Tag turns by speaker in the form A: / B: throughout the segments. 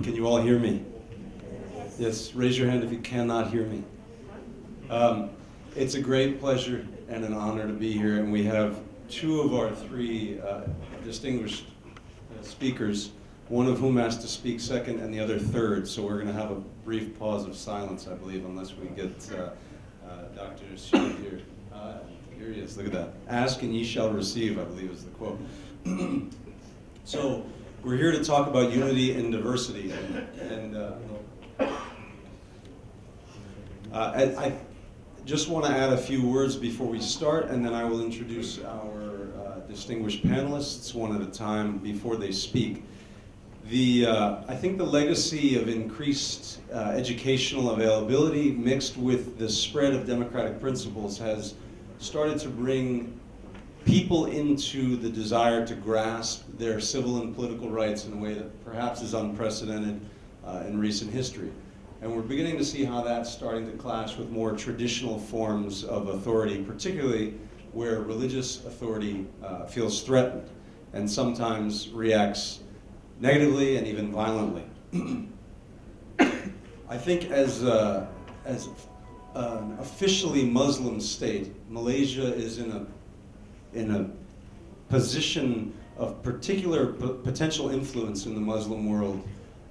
A: Can you all hear me? Yes, raise your hand if you cannot hear me. It's a great pleasure and an honor to be here, and we have two of our three distinguished speakers, one of whom has to speak second and the other third, so we're going to have a brief pause of silence, I believe, unless we get Dr. Hsu here. Here he is, look at that. Ask and ye shall receive, I believe is the quote. So we're here to talk about unity and diversity, and I just want to add a few words before we start, and then I will introduce our distinguished panelists one at a time before they speak. I think the legacy of increased educational availability mixed with the spread of democratic principles has started to bring people into the desire to grasp their civil and political rights in a way that perhaps is unprecedented in recent history. And we're beginning to see how that's starting to clash with more traditional forms of authority, particularly where religious authority feels threatened and sometimes reacts negatively and even violently. I think as an officially Muslim state, Malaysia is in a position of particular potential influence in the Muslim world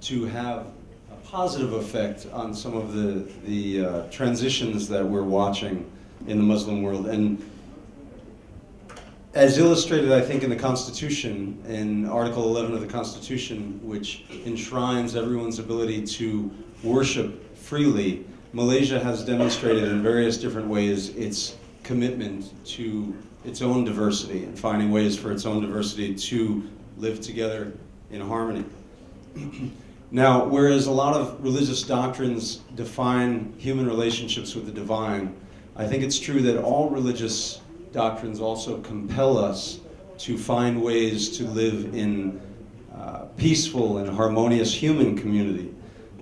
A: to have a positive effect on some of the transitions that we're watching in the Muslim world. And as illustrated, I think, in the Constitution, in Article 11 of the Constitution, which enshrines everyone's ability to worship freely, Malaysia has demonstrated in various different ways its commitment to its own diversity and finding ways for its own diversity to live together in harmony. Now, whereas a lot of religious doctrines define human relationships with the divine, I think it's true that all religious doctrines also compel us to find ways to live in peaceful and harmonious human community.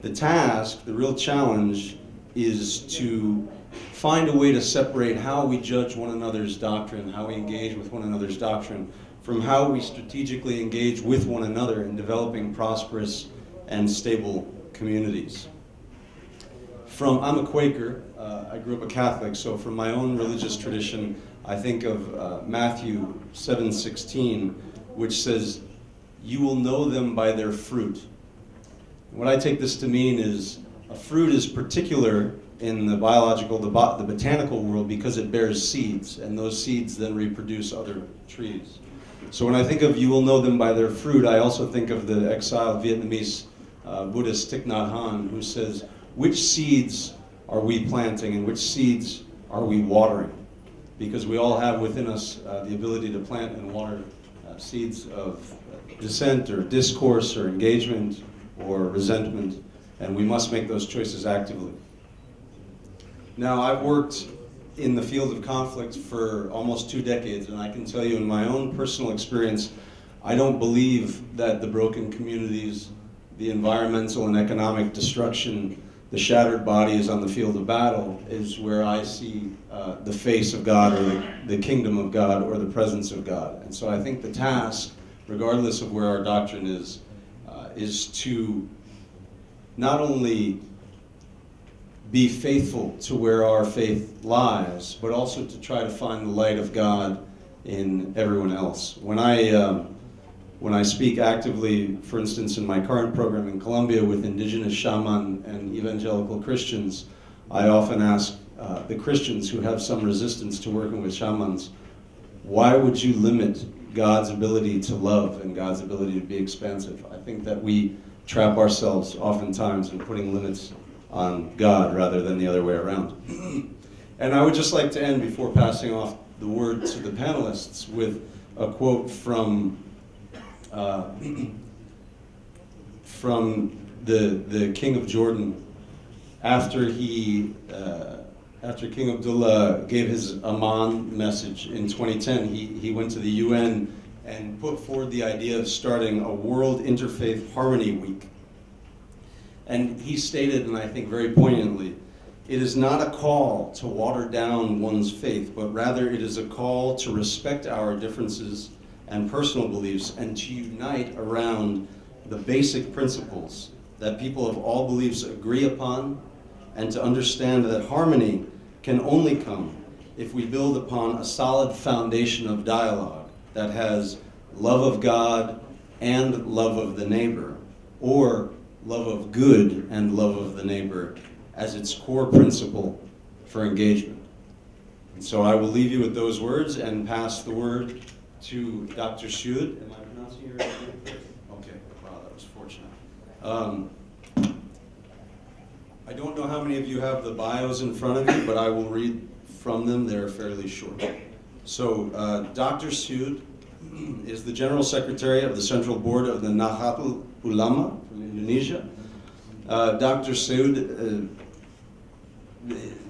A: The task, the real challenge, is to find a way to separate how we judge one another's doctrine, how we engage with one another's doctrine, from how we strategically engage with one another in developing prosperous and stable communities. I'm a Quaker, I grew up a Catholic, so from my own religious tradition, I think of Matthew 7:16, which says, "You will know them by their fruit." What I take this to mean is a fruit is particular in the biological, the botanical world because it bears seeds, and those seeds then reproduce other trees. So when I think of "you will know them by their fruit," I also think of the exiled Vietnamese Buddhist Thich Nhat Hanh, who says, which seeds are we planting and which seeds are we watering? Because we all have within us the ability to plant and water seeds of dissent or discourse or engagement or resentment, and we must make those choices actively. Now, I've worked in the field of conflict for almost 2 decades, and I can tell you in my own personal experience, I don't believe that the broken communities, the environmental and economic destruction, the shattered bodies on the field of battle is where I see the face of God or the kingdom of God or the presence of God. And so I think the task, regardless of where our doctrine is to not only be faithful to where our faith lies, but also to try to find the light of God in everyone else. When I speak actively, for instance, in my current program in Colombia with indigenous shaman and evangelical Christians, I often ask the Christians who have some resistance to working with shamans, why would you limit God's ability to love and God's ability to be expansive? I think that we trap ourselves oftentimes in putting limits on God rather than the other way around. And I would just like to end, before passing off the word to the panelists, with a quote from the King of Jordan after King Abdullah gave his Aman message in 2010. He went to the UN and put forward the idea of starting a World Interfaith Harmony Week. And he stated, and I think very poignantly, it is not a call to water down one's faith, but rather it is a call to respect our differences and personal beliefs and to unite around the basic principles that people of all beliefs agree upon, and to understand that harmony can only come if we build upon a solid foundation of dialogue that has love of God and love of the neighbor, or love of good and love of the neighbor as its core principle for engagement. And so I will leave you with those words and pass the word to Dr. Syud. Am I pronouncing your name correctly? Okay, wow, that was fortunate. I don't know how many of you have the bios in front of you, but I will read from them. They're fairly short. So, Dr. Syud is the General Secretary of the Central Board of the Nahdlatul Ulama from Indonesia. Dr. Syud,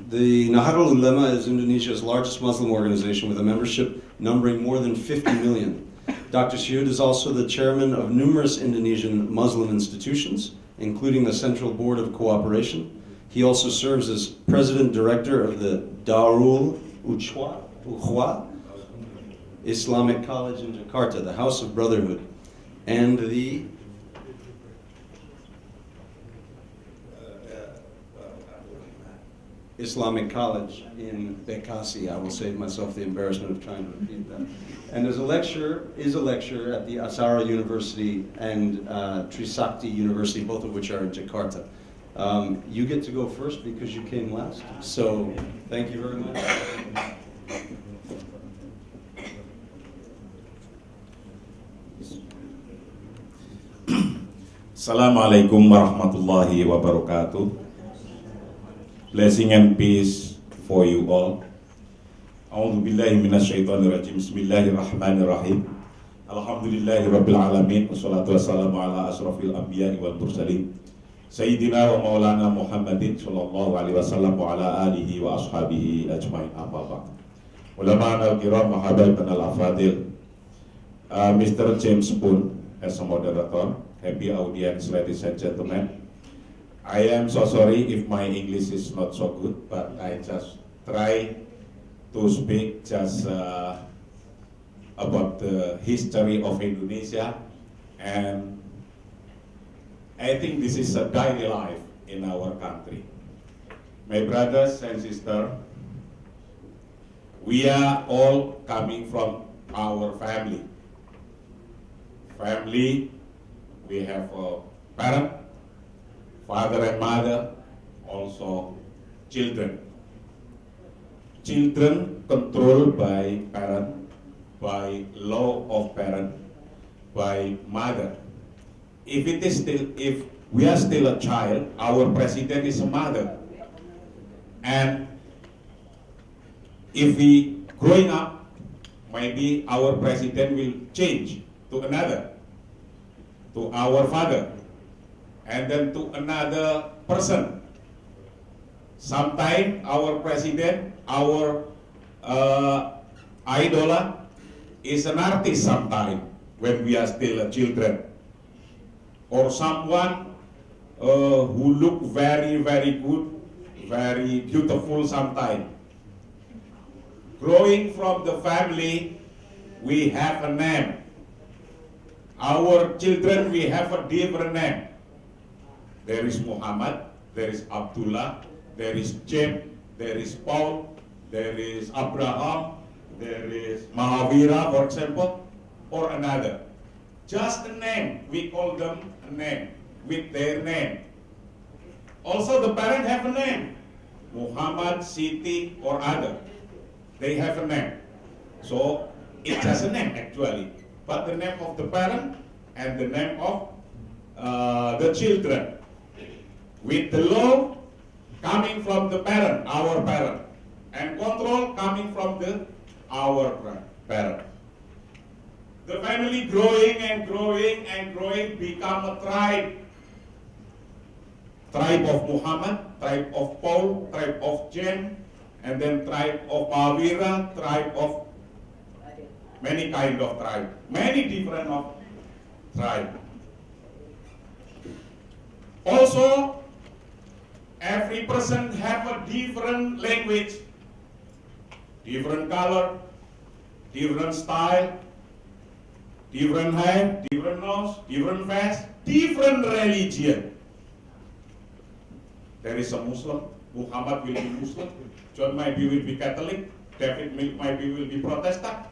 A: the Nahdlatul Ulama is Indonesia's largest Muslim organization with a membership numbering more than 50 million. Dr. Syud is also the chairman of numerous Indonesian Muslim institutions, including the Central Board of Cooperation. He also serves as president director of the Darul Ukhwa Islamic College in Jakarta, the House of Brotherhood, and the Islamic College in Bekasi. I will save myself the embarrassment of trying to repeat that. And is a lecturer at the Azhar University and Trisakti University, both of which are in Jakarta. You get to go first because you came last. So thank you very much.
B: Assalamualaikum warahmatullahi wabarakatuh. Blessing and peace for you all. A'udzu billahi minasyaitonir rajim. Bismillahirrahmanirrahim. Alhamdulillahi rabbil alamin. Wassalatu wassalamu ala asrofil anbiya'i wal mursalin. Sayyidina wa maulana Muhammadin sallallahu alaihi wasallam wa ala alihi wa ashabihi ajmain. Amma ba'd. Ulama'ana al-kiram wa habaibana al-afadil. Mr. James Moon as a moderator. Happy audience, ladies and gentlemen. I am so sorry if my English is not so good, but I just try to speak just about the history of Indonesia, and I think this is a daily life in our country. My brothers and sisters, we are all coming from our family. We have a parent, father and mother, also children. Children controlled by parent, by law of parent, by mother. If we are still a child, our president is a mother. And if we growing up, maybe our president will change to another, to our father, and then to another person. Sometimes our president, our idol is an artist sometimes when we are still children. Or someone who look very, very good, very beautiful sometimes. Growing from the family, we have a name. Our children, we have a different name. There is Muhammad, there is Abdullah, there is James, there is Paul, there is Abraham, there is Mahavira, for example, or another. Just a name, we call them a name, with their name. Also the parents have a name, Muhammad, Siti, or other. They have a name. So it's just a name actually. But the name of the parent and the name of the children, with the law coming from the parent, our parent, and control coming from our parent. The family growing and growing and growing become a tribe. Tribe of Muhammad, tribe of Paul, tribe of James, and then tribe of Mahavira, tribe of many kind of tribe, many different of tribe. Also, every person have a different language, different color, different style, different hair, different nose, different face, different religion. there is a Muslim, Muhammad will be Muslim, John maybe will be Catholic, David maybe will be Protestant,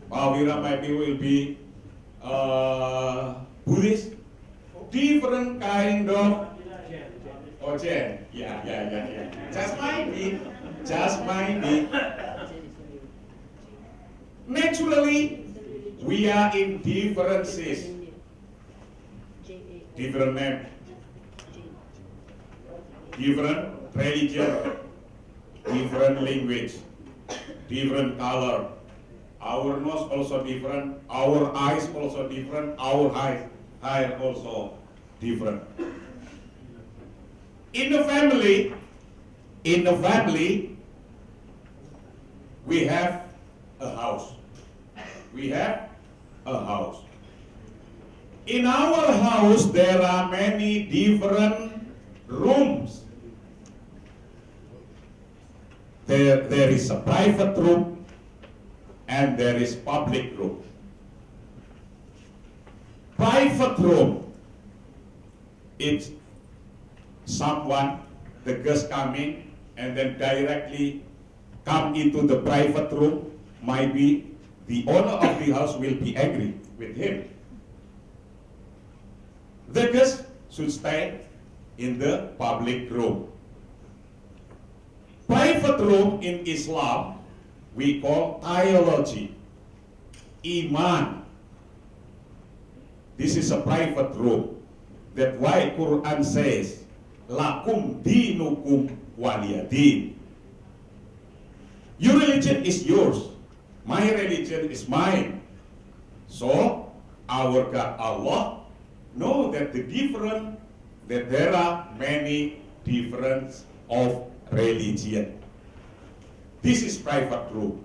B: Mawira maybe will be Buddhist, different kind of Jen. Yeah. Just might be. Naturally, we are in differences. Different name, different religion, different language, different color. Our nose also different, our eyes also different, our hair also different. In the family, we have a house. In our house, there are many different rooms. There is a private room and there is public room. Private room, it's someone, the guest coming and then directly come into the private room. Maybe the owner of the house will be angry with him. The guest should stay in the public room. Private room in Islam, we call theology, iman. This is a private room. That's why Quran says, lakum dinukum waliyadin. Your religion is yours. My religion is mine. So, our God Allah know that there are many difference of religion. This is private room.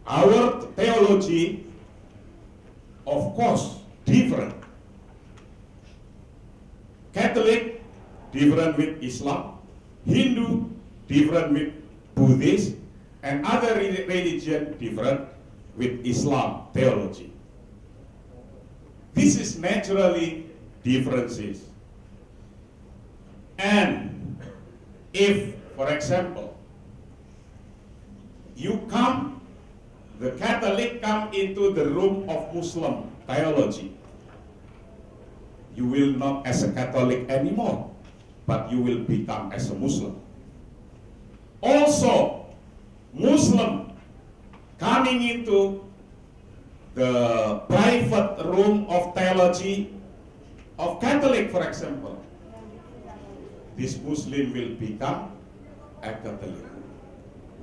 B: Our theology, of course, different. Catholic, different with Islam. Hindu, different with Buddhist. And other religion, different with Islam theology. This is naturally differences. And if, for example, the Catholic come into the room of Muslim theology, you will not as a Catholic anymore, but you will become as a Muslim. Also, Muslim coming into the private room of theology of Catholic, for example, this Muslim will become a Catholic.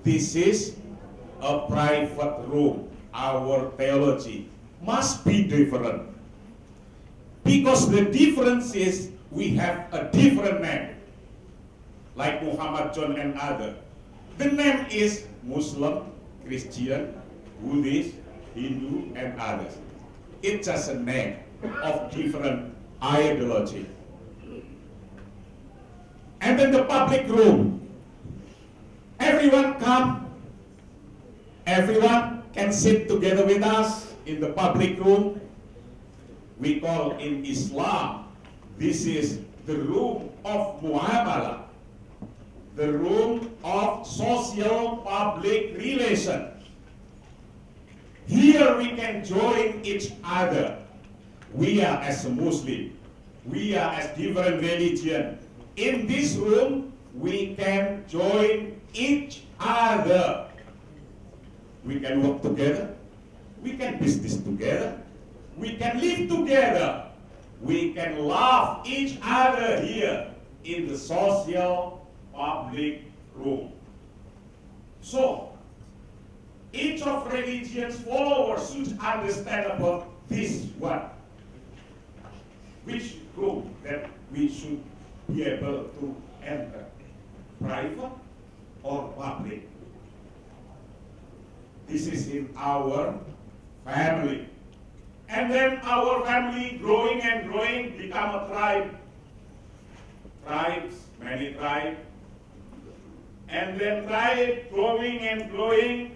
B: This is a private room. Our theology must be different. Because the difference is we have a different name. Like Muhammad, John, and other. The name is Muslim, Christian, Buddhist, Hindu, and others. It's just a name of different ideology. And then the public room. Everyone come. Everyone can sit together with us in the public room. We call in Islam, this is the room of muamalah. The room of social public relation. Here we can join each other. We are as a Muslim. We are as different religion. In this room, we can join each other. We can work together. We can business together. We can live together. We can love each other here in the social public room. So, each of religion's followers should understand about this one. Which room that we should be able to enter, private or public. This is in our family. And then our family growing and growing, become a tribe. Tribes, many tribes. And then tribe growing and growing,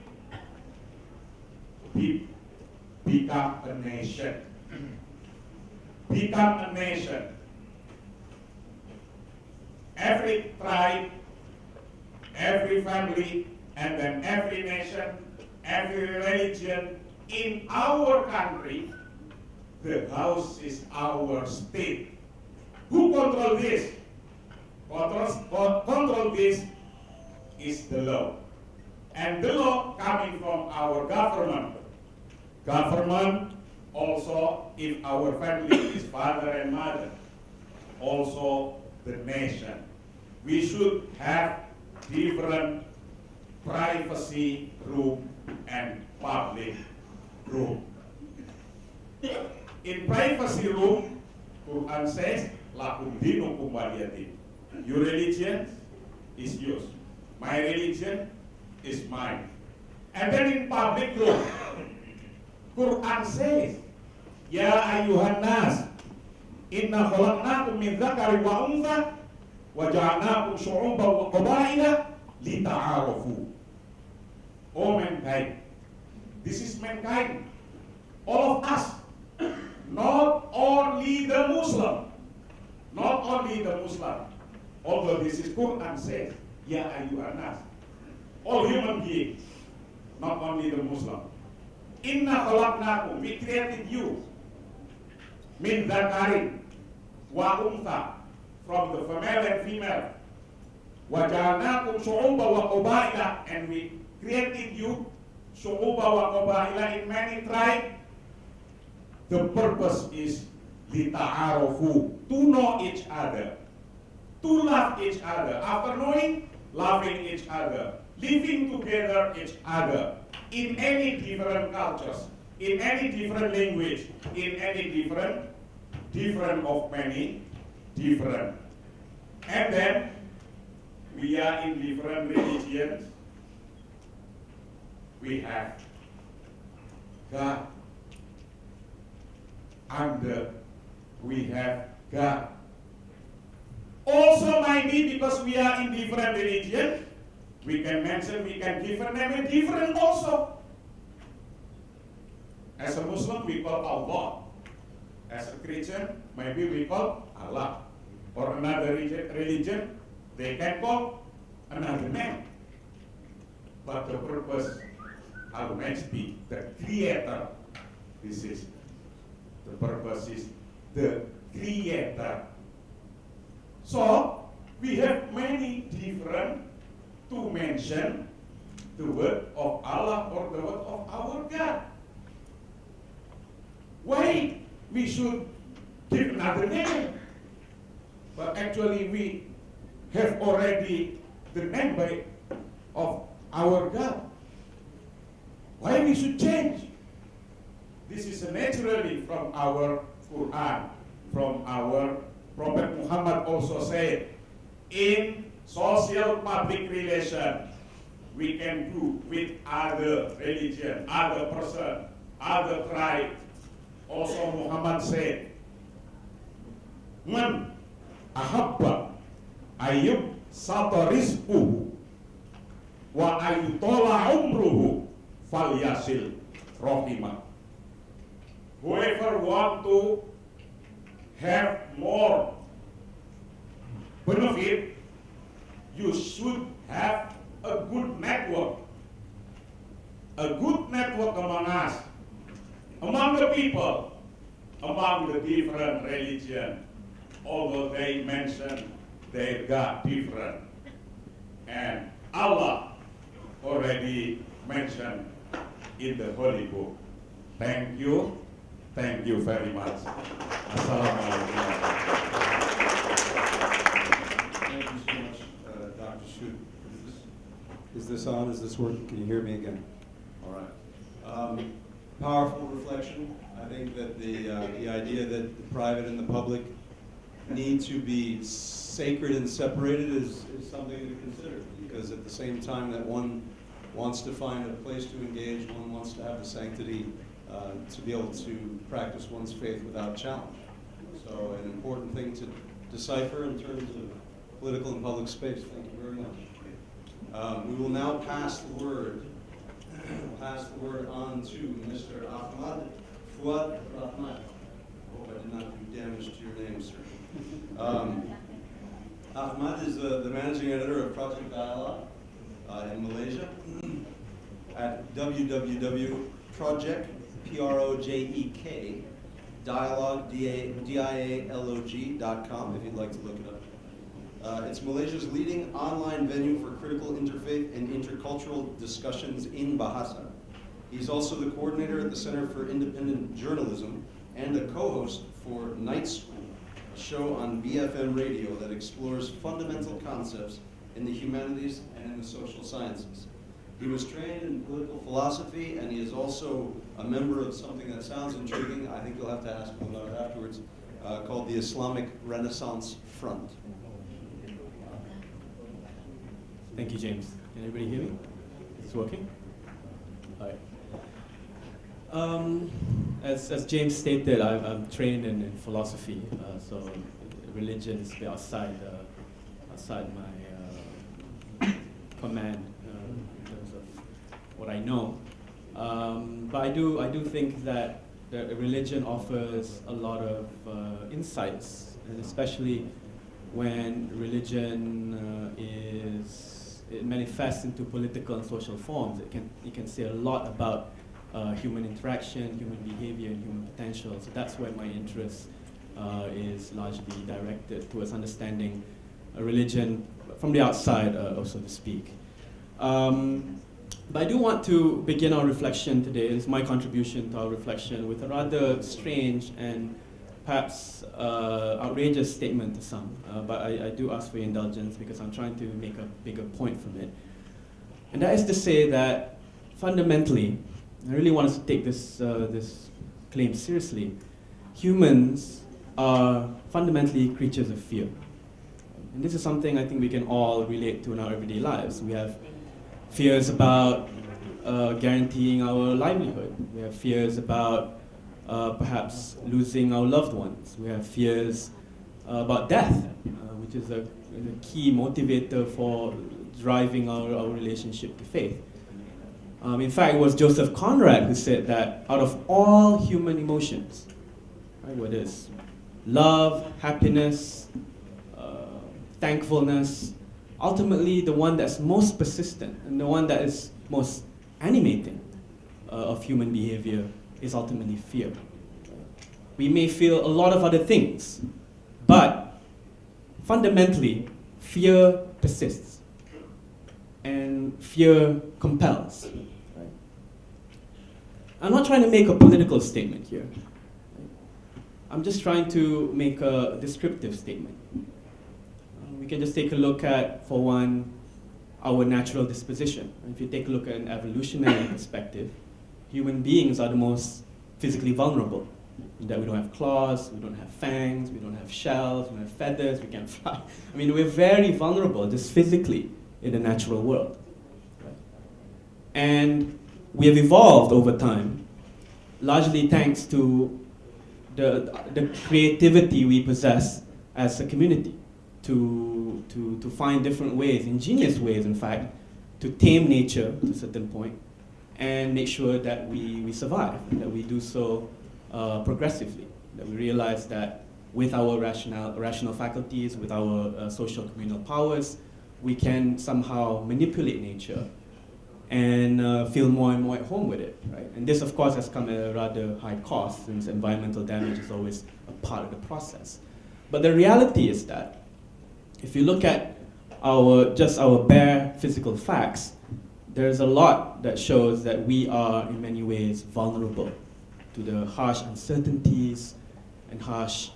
B: become a nation. Become a nation. every tribe, every family, and then every nation, every religion in our country. The house is our state. Who controls this? Control this is the law. And the law coming from our government. Government also, if our family is father and mother, also the nation. We should have different privacy room and public room. In privacy room, Quran says, lakum dinukum waliyadin. Your religion is yours. My religion is mine. And then in public room, Quran says, Ya ayuhan nas, inna khalaqnakum min dzakarin wa untha wa ja'alnakum syu'uban wa qabaila lita'arafu. O mankind, this is mankind, all of us, not only the Muslim, not only the Muslim. Although this is Quran says, Ya ayuhan nas, all human beings, not only the Muslim. Inna khalaqnakum, we created you, min dzakarin wa untha, from the female and female. Wa ja'alnakum syu'uban wa qabaila, and we created you syu'uban wa qabaila in many tribes. The purpose is lita'arafu, to know each other, to love each other. After knowing, loving each other, living together each other in any different cultures, in any different language, in any different of many different. And then we are in different religions. We have God, and we have God. Also might be because we are in different religions, we can mention, we can give a name different also. As a Muslim, we call Allah. As a Christian, maybe we call Allah. Or another religion, they can call another name. But the purpose, Almighty, the Creator, this is, the purpose is the Creator. So, we have many different to mention the word of Allah or the word of our God. Why we should give another name? But actually we have already the name of our God. Why we should change? This is naturally from our Quran, from our Prophet Muhammad also said, in social public relation, we can do with other religion, other person, other tribe. Also Muhammad said, Man ahabba ayyub satarizquhu wa ayyutola umruhu falyasil rohimah. Whoever want to have more benefit, you should have a good network. A good network among us, among the people, among the different religions, although they mention their God different. And Allah already mentioned in the Holy Book. Thank you. Thank you very much. Assalamualaikum.
A: Thank you so much, Dr. Shu. Is this on? Is this working? Can you hear me again? All right. Powerful reflection. I think that the idea that the private and the public need to be sacred and separated is something to consider, because at the same time that one wants to find a place to engage, one wants to have the sanctity to be able to practice one's faith without challenge. So an important thing to decipher in terms of political and public space. Thank you very much. We will now pass the word on to Mr. Ahmad Fuad Rahman. Hope I did not do damage to your name, sir. Ahmad is the managing editor of Project Dialogue in Malaysia at www.project, Projek, dialogue, dialog.com, if you'd like to look it up. It's Malaysia's leading online venue for critical interfaith and intercultural discussions in Bahasa. He's also the coordinator at the Center for Independent Journalism and a co-host for Night School, a show on BFM radio that explores fundamental concepts in the humanities and in the social sciences. He was trained in political philosophy, and he is also a member of something that sounds intriguing, I think you'll have to ask him about it afterwards, called the Islamic Renaissance Front.
C: Thank you, James. Can everybody hear me? It's working? All right. As James stated, I'm trained in philosophy, so religion is a bit outside my command in terms of what I know. But I do think that the religion offers a lot of insights, and especially when religion it manifests into political and social forms. It can say a lot about human interaction, human behavior, and human potential. So that's where my interest is largely directed towards understanding a religion from the outside, so to speak. But I do want to begin our reflection today. It's my contribution to our reflection with a rather strange and perhaps outrageous statement to some, but I do ask for your indulgence because I'm trying to make a bigger point from it. And that is to say that fundamentally, I really want us to take this claim seriously. Humans are fundamentally creatures of fear. And this is something I think we can all relate to in our everyday lives. We have fears about guaranteeing our livelihood. We have fears about perhaps losing our loved ones. We have fears about death, which is a key motivator for driving our relationship to faith. In fact, it was Joseph Conrad who said that out of all human emotions, right, whether it's love, happiness, thankfulness, ultimately the one that's most persistent and the one that is most animating of human behavior is ultimately fear. We may feel a lot of other things, but fundamentally, fear persists and fear compels. Right? I'm not trying to make a political statement here. I'm just trying to make a descriptive statement. We can just take a look at, for one, our natural disposition. If you take a look at an evolutionary perspective, human beings are the most physically vulnerable. In that we don't have claws, we don't have fangs, we don't have shells, we don't have feathers, we can't fly. I mean, we're very vulnerable just physically in the natural world. Right? And we have evolved over time, largely thanks to the creativity we possess as a community to find different ways, ingenious ways in fact, to tame nature to a certain point and make sure that we survive, that we do so progressively, that we realize that with our rational faculties, with our social communal powers, we can somehow manipulate nature and feel more and more at home with it, right? And this, of course, has come at a rather high cost, since environmental damage is always a part of the process. But the reality is that if you look at just our bare physical facts, there's a lot that shows that we are, in many ways, vulnerable to the harsh uncertainties and harsh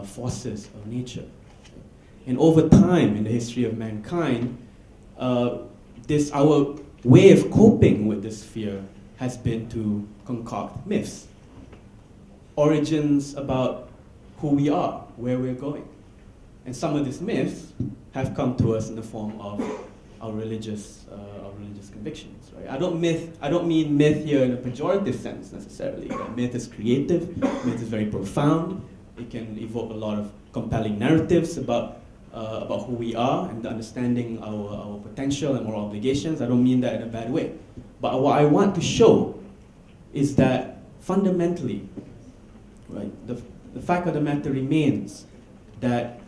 C: forces of nature. And over time, in the history of mankind, our way of coping with this fear has been to concoct myths, origins about who we are, where we're going. And some of these myths have come to us in the form of our religious convictions. Right? I don't mean myth here in a pejorative sense necessarily. Right? Myth is creative. Myth is very profound. It can evoke a lot of compelling narratives about who we are and understanding our potential and moral obligations. I don't mean that in a bad way. But what I want to show is that fundamentally, right, the fact of the matter remains that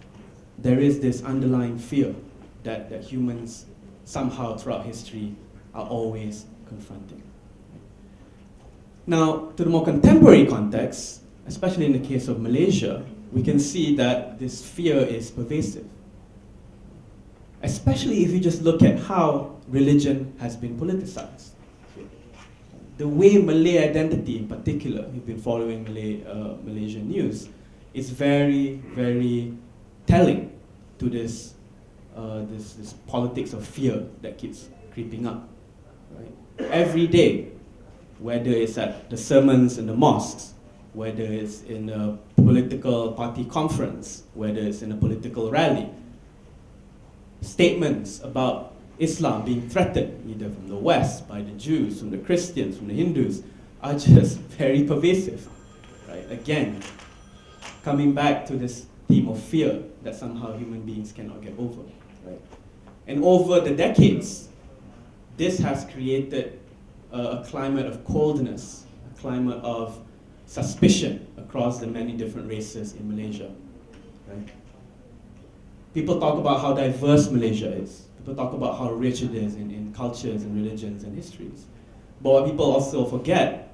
C: there is this underlying fear that humans somehow throughout history are always confronting. Now, to the more contemporary context, especially in the case of Malaysia, we can see that this fear is pervasive. Especially if you just look at how religion has been politicized. The way Malay identity in particular, you've been following Malaysian news, is very, very telling to this politics of fear that keeps creeping up. Right? Every day, whether it's at the sermons in the mosques, whether it's in a political party conference, whether it's in a political rally, statements about Islam being threatened, either from the West, by the Jews, from the Christians, from the Hindus, are just very pervasive. Right? Again, coming back to this theme of fear that somehow human beings cannot get over. Right? And over the decades, this has created a climate of coldness, a climate of suspicion across the many different races in Malaysia. Right? People talk about how diverse Malaysia is. People talk about how rich it is in cultures and religions and histories. But what people also forget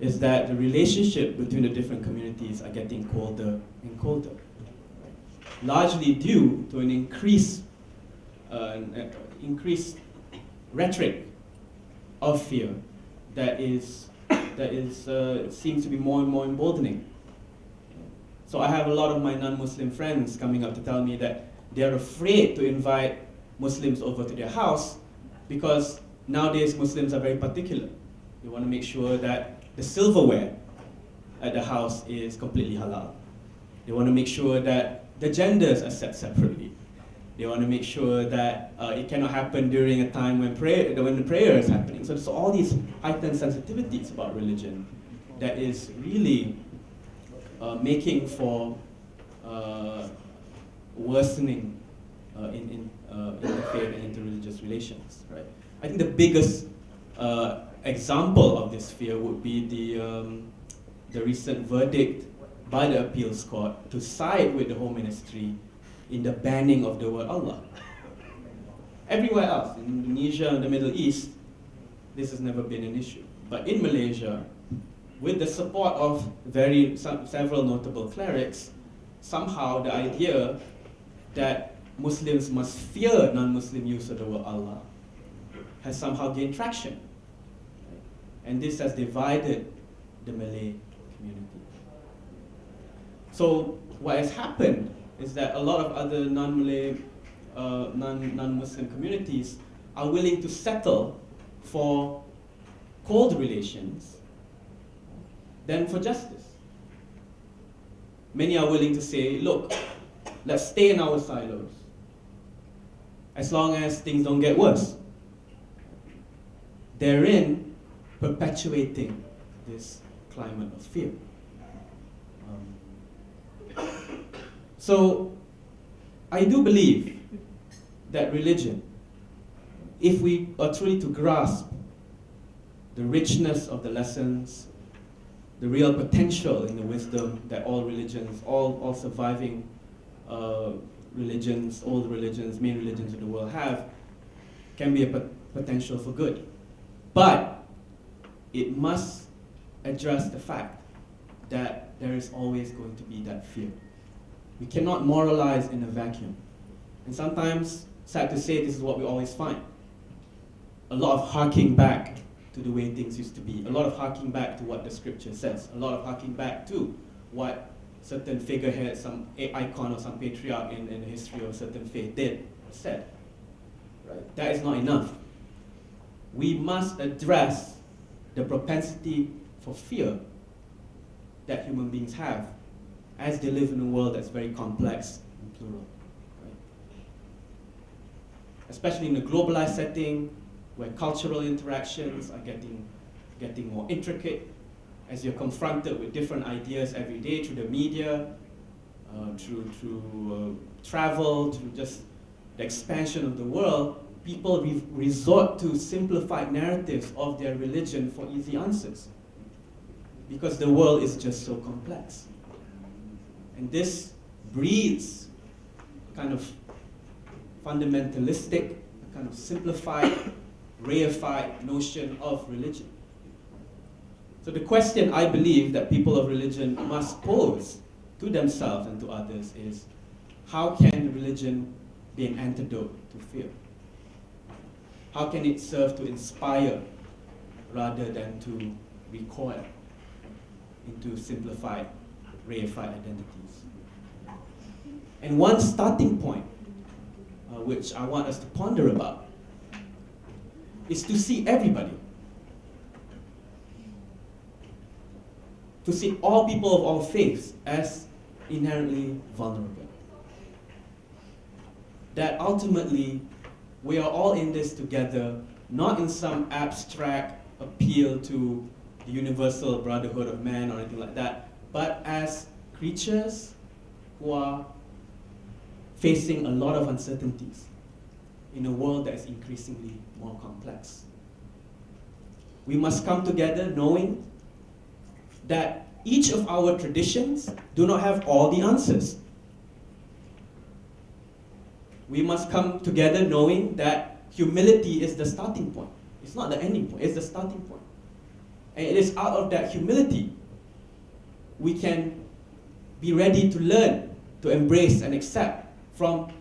C: is that the relationship between the different communities are getting colder and colder. Right? Largely due to an increased rhetoric of fear that seems to be more and more emboldening. So I have a lot of my non-Muslim friends coming up to tell me that they're afraid to invite Muslims over to their house because nowadays Muslims are very particular. They want to make sure that the silverware at the house is completely halal. They want to make sure that the genders are set separately. They want to make sure that it cannot happen during a time when the prayer is happening. So there's all these heightened sensitivities about religion that is really making for worsening in interfaith and interreligious relations. Right? I think the biggest example of this fear would be the recent verdict by the appeals court to side with the Home Ministry in the banning of the word Allah. Everywhere else, in Indonesia and the Middle East, this has never been an issue. But in Malaysia, with the support of several notable clerics, somehow the idea that Muslims must fear non-Muslim use of the word Allah has somehow gained traction. And this has divided the Malay community. So what has happened is that a lot of other non-Malay, non-Muslim communities are willing to settle for cold relations than for justice. Many are willing to say, look, let's stay in our silos as long as things don't get worse. Therein perpetuating this climate of fear. So I do believe that religion, if we are truly to grasp the richness of the lessons, the real potential in the wisdom that all religions, all surviving religions, all the religions, main religions of the world have, can be a potential for good. But it must address the fact that there is always going to be that fear. We cannot moralize in a vacuum. And sometimes, sad to say, this is what we always find. A lot of harking back to the way things used to be. A lot of harking back to what the scripture says. A lot of harking back to what certain figurehead, some icon or some patriarch in the history of a certain faith said. Right? That is not enough. We must address the propensity for fear that human beings have as they live in a world that's very complex and plural. Right? Especially in a globalized setting where cultural interactions are getting more intricate, as you're confronted with different ideas every day through the media, through travel, through just the expansion of the world, people resort to simplified narratives of their religion for easy answers. Because the world is just so complex. And this breeds kind of fundamentalistic, a kind of simplified, reified notion of religion. So the question I believe that people of religion must pose to themselves and to others is, how can religion be an antidote to fear? How can it serve to inspire rather than to recoil into simplified, reified identities? And one starting point, which I want us to ponder about, is to see everybody. To see all people of all faiths as inherently vulnerable. That ultimately, we are all in this together, not in some abstract appeal to the universal brotherhood of man or anything like that, but as creatures who are facing a lot of uncertainties in a world that is increasingly more complex. We must come together knowing that each of our traditions do not have all the answers. We must come together knowing that humility is the starting point. It's not the ending point, it's the starting point. And it is out of that humility we can be ready to learn, to embrace and accept from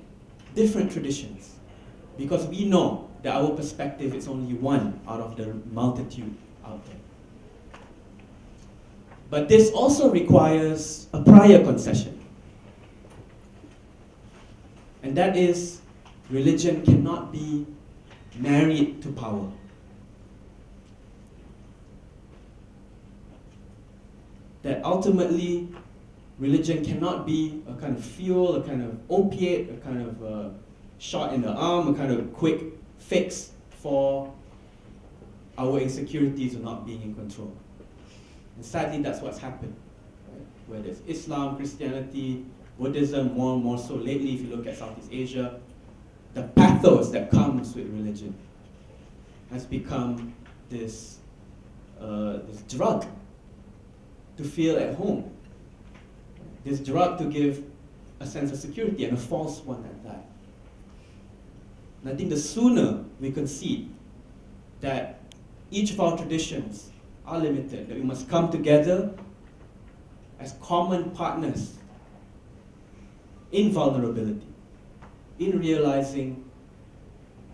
C: different traditions. Because we know that our perspective is only one out of the multitude out there. But this also requires a prior concession. And that is, religion cannot be married to power. That ultimately, religion cannot be a kind of fuel, a kind of opiate, a kind of shot in the arm, a kind of quick fix for our insecurities of not being in control. And sadly, that's what's happened. Right? Whether it's Islam, Christianity, Buddhism, more and more so lately, if you look at Southeast Asia, the pathos that comes with religion has become this drug to feel at home. This drug to give a sense of security, and a false one at that. And I think the sooner we concede that each of our traditions are limited, that we must come together as common partners in vulnerability, in realizing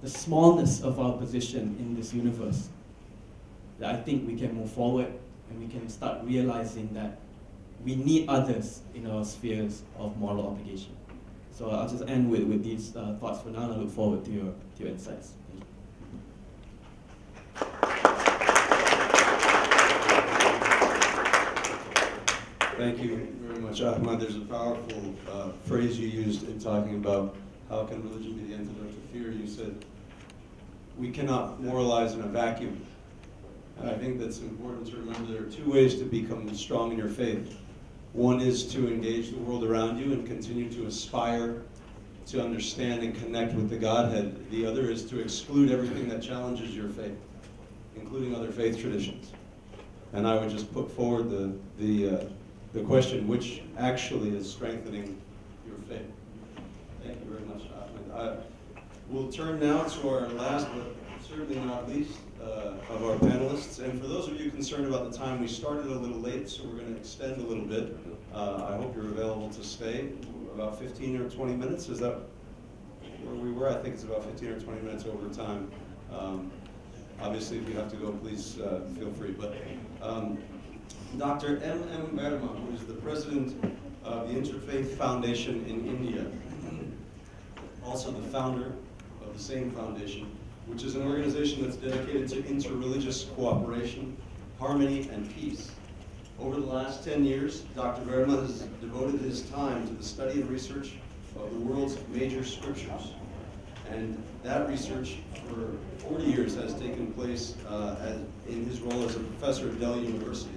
C: the smallness of our position in this universe, that I think we can move forward and we can start realizing that we need others in our spheres of moral obligation. So I'll just end with these thoughts for now, and I look forward to your insights.
A: Thank you very much, Ahmad. There's a powerful phrase you used in talking about how can religion be the antidote to fear. You said, we cannot moralize in a vacuum. And I think that's important to remember. There are two ways to become strong in your faith. One is to engage the world around you and continue to aspire to understand and connect with the Godhead. The other is to exclude everything that challenges your faith, including other faith traditions. And I would just put forward the question, which actually is strengthening your faith. Thank you very much, Ahmed. We'll turn now to our last, but certainly not least, of our panelists. And for those of you concerned about the time, we started a little late, so we're going to extend a little bit. I hope you're available to stay about 15 or 20 minutes. Is that where we were? I think it's about 15 or 20 minutes over time. Obviously, if you have to go, please feel free. But Dr. M.M. Verma, who is the president of the Interfaith Foundation in India, also the founder of the same foundation, which is an organization that's dedicated to interreligious cooperation, harmony, and peace. Over the last 10 years, Dr. Verma has devoted his time to the study and research of the world's major scriptures. And that research for 40 years has taken place in his role as a professor at Delhi University,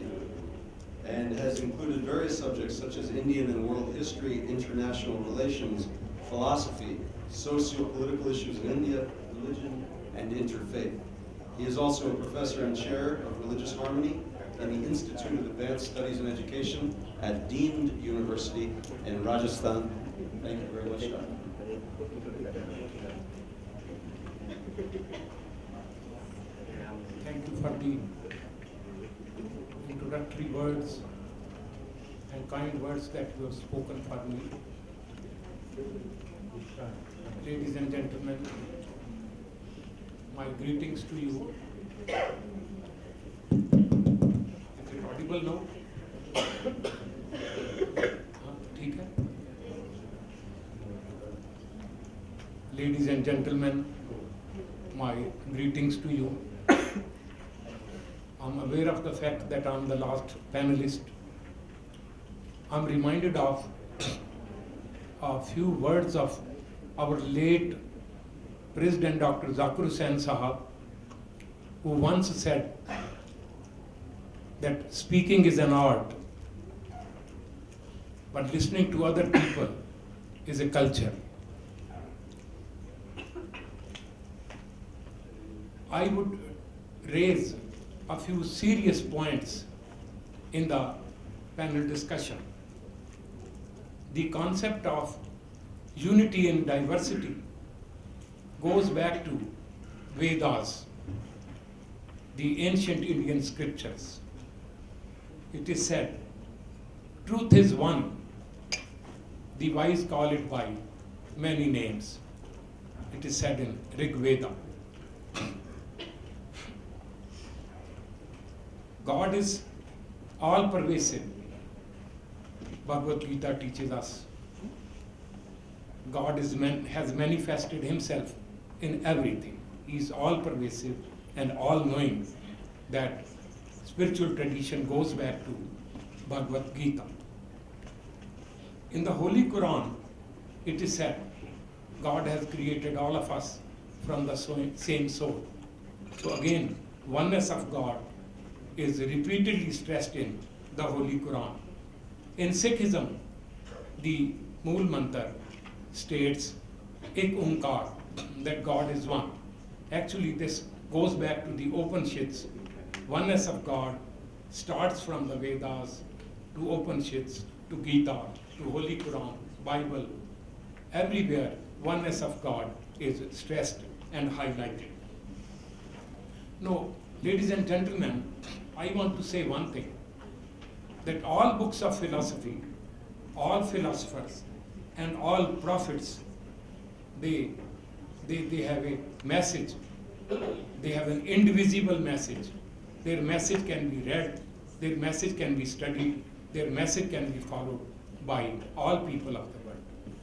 A: and has included various subjects such as Indian and world history, international relations, philosophy, socio-political issues in India, religion, and interfaith. He is also a professor and chair of religious harmony in the Institute of Advanced Studies in Education at Deemed University in Rajasthan, Thank you very much, Doctor.
D: Thank you for the introductory words and kind words that you have spoken for me. Ladies and gentlemen, my greetings to you. Is it audible now? ठीक है? Ladies and gentlemen, my greetings to you. I'm aware of the fact that I'm the last panelist. I'm reminded of a few words of our late President Dr. Zakir Hussain Sahab, who once said that speaking is an art, but listening to other people is a culture. I would raise a few serious points in the panel discussion. The concept of unity in diversity goes back to Vedas, the ancient Indian scriptures. It is said, truth is one. The wise call it by many names. It is said in Rig Veda. God is all-pervasive. Bhagavad Gita teaches us. God has manifested himself in everything. He is all-pervasive and all-knowing. That spiritual tradition goes back to Bhagavad Gita. In the Holy Quran, it is said, God has created all of us from the same soul. So again, oneness of God is repeatedly stressed in the Holy Quran. In Sikhism, the Mool Mantra states, Ek Onkar, that God is one. Actually, this goes back to the Upanishads. Oneness of God starts from the Vedas to Upanishads to Gita to Holy Quran, Bible. Everywhere, oneness of God is stressed and highlighted. No, ladies and gentlemen, I want to say one thing, that all books of philosophy, all philosophers, and all prophets, they have a message. They have an indivisible message. Their message can be read, their message can be studied, their message can be followed by all people of the world.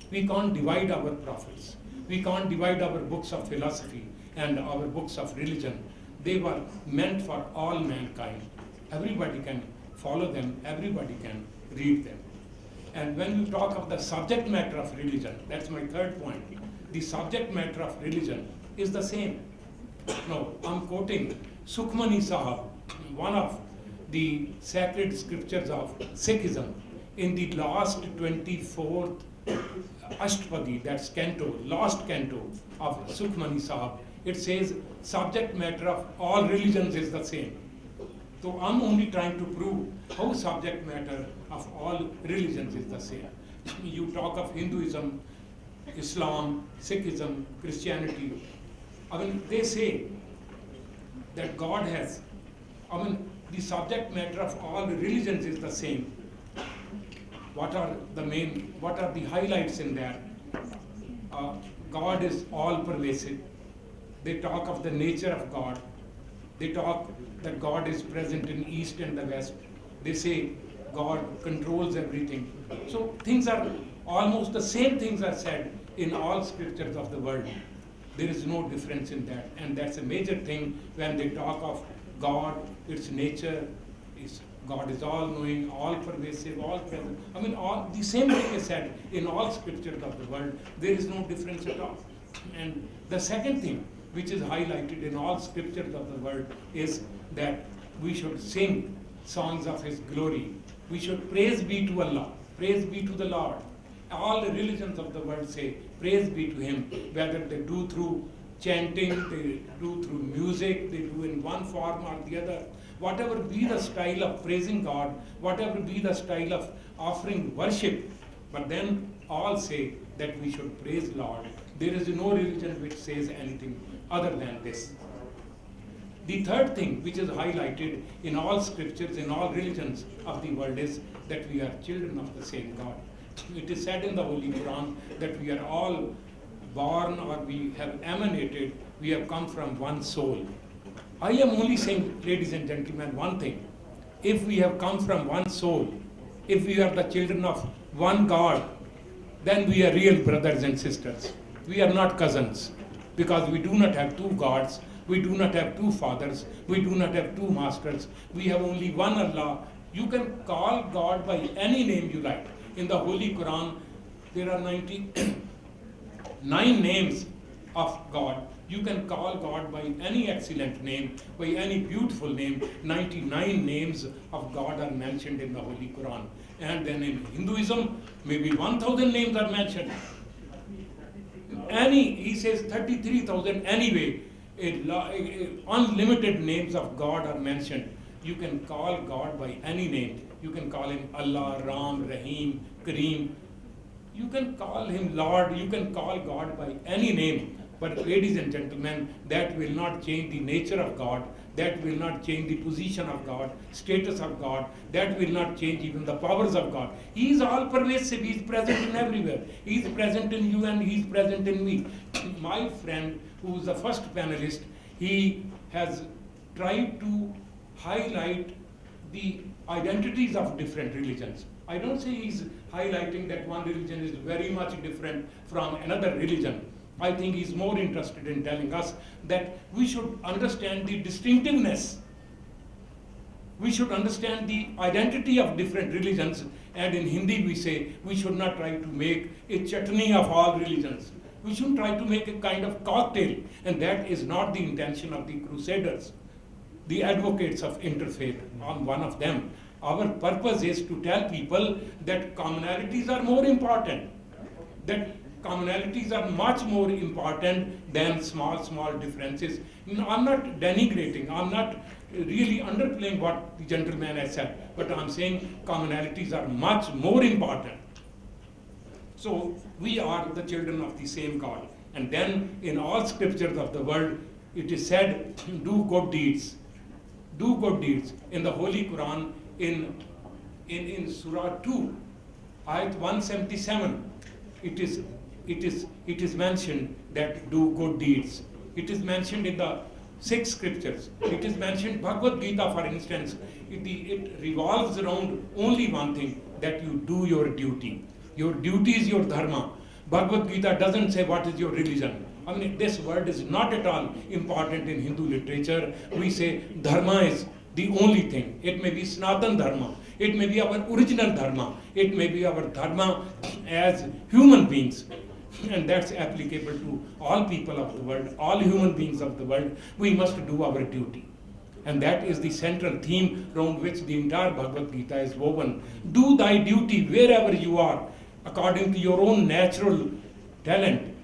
D: We can't divide our prophets. We can't divide our books of philosophy and our books of religion. They were meant for all mankind. Everybody can follow them, everybody can read them. And when you talk of the subject matter of religion, that's my third point, the subject matter of religion is the same. Now, I'm quoting Sukhmani Sahab, one of the sacred scriptures of Sikhism, in the last 24th Ashtapadi, that's canto, last canto of Sukhmani Sahab. It says, subject matter of all religions is the same. So I'm only trying to prove how subject matter of all religions is the same. You talk of Hinduism, Islam, Sikhism, Christianity. I mean, they say that God has, the subject matter of all religions is the same. What are the highlights in that? God is all pervasive. They talk of the nature of God. They talk that God is present in East and the West. They say God controls everything. So things are almost the same things are said in all scriptures of the world. There is no difference in that. And that's a major thing when they talk of God, its nature, God is all-knowing, all-pervasive, all-present. All the same thing is said in all scriptures of the world. There is no difference at all. And the second thing, which is highlighted in all scriptures of the world, is that we should sing songs of His glory. We should praise be to Allah, praise be to the Lord. All the religions of the world say, praise be to Him, whether they do through chanting, they do through music, they do in one form or the other. Whatever be the style of praising God, whatever be the style of offering worship, but then all say that we should praise Lord. There is no religion which says anything other than this. The third thing which is highlighted in all scriptures, in all religions of the world, is that we are children of the same God. It is said in the Holy Quran that we are all born, or we have emanated, we have come from one soul. I am only saying, ladies and gentlemen, one thing. If we have come from one soul, if we are the children of one God, then we are real brothers and sisters. We are not cousins, because we do not have two gods, we do not have two fathers, we do not have two masters, we have only one Allah. You can call God by any name you like. In the Holy Quran, there are 99 names of God. You can call God by any excellent name, by any beautiful name. 99 names of God are mentioned in the Holy Quran. And then in Hinduism, maybe 1,000 names are mentioned. He says 33,000 anyway. Unlimited names of God are mentioned. You can call God by any name. You can call him Allah, Ram, Rahim, Kareem. You can call him Lord. You can call God by any name. But ladies and gentlemen, that will not change the nature of God. That will not change the position of God, status of God. That will not change even the powers of God. He is all pervasive. He is present in everywhere. He is present in you and he is present in me. My friend, who is the first panelist, he has tried to highlight the identities of different religions. I don't say he's highlighting that one religion is very much different from another religion. I think he's more interested in telling us that we should understand the distinctiveness. We should understand the identity of different religions, and in Hindi we say we should not try to make a chutney of all religions. We shouldn't try to make a kind of cocktail, and that is not the intention of the Crusaders, the advocates of interfaith. I'm one of them. Our purpose is to tell people that commonalities are more important, that commonalities are much more important than small differences. I'm not denigrating, I'm not really underplaying what the gentleman has said, but I'm saying commonalities are much more important. So we are the children of the same God. And then in all scriptures of the world, it is said, do good deeds. Do good deeds. In the Holy Quran, in Surah 2, Ayat 177, it is mentioned that do good deeds. It is mentioned in the 6 scriptures. It is mentioned, Bhagavad Gita, for instance, it revolves around only one thing, that you do your duty. Your duty is your dharma. Bhagavad Gita doesn't say what is your religion. I mean, this word is not at all important in Hindu literature. We say dharma is the only thing. It may be Sanatan Dharma. It may be our original dharma. It may be our dharma as human beings. And that's applicable to all people of the world, all human beings of the world. We must do our duty. And that is the central theme around which the entire Bhagavad Gita is woven. Do thy duty wherever you are, according to your own natural talent,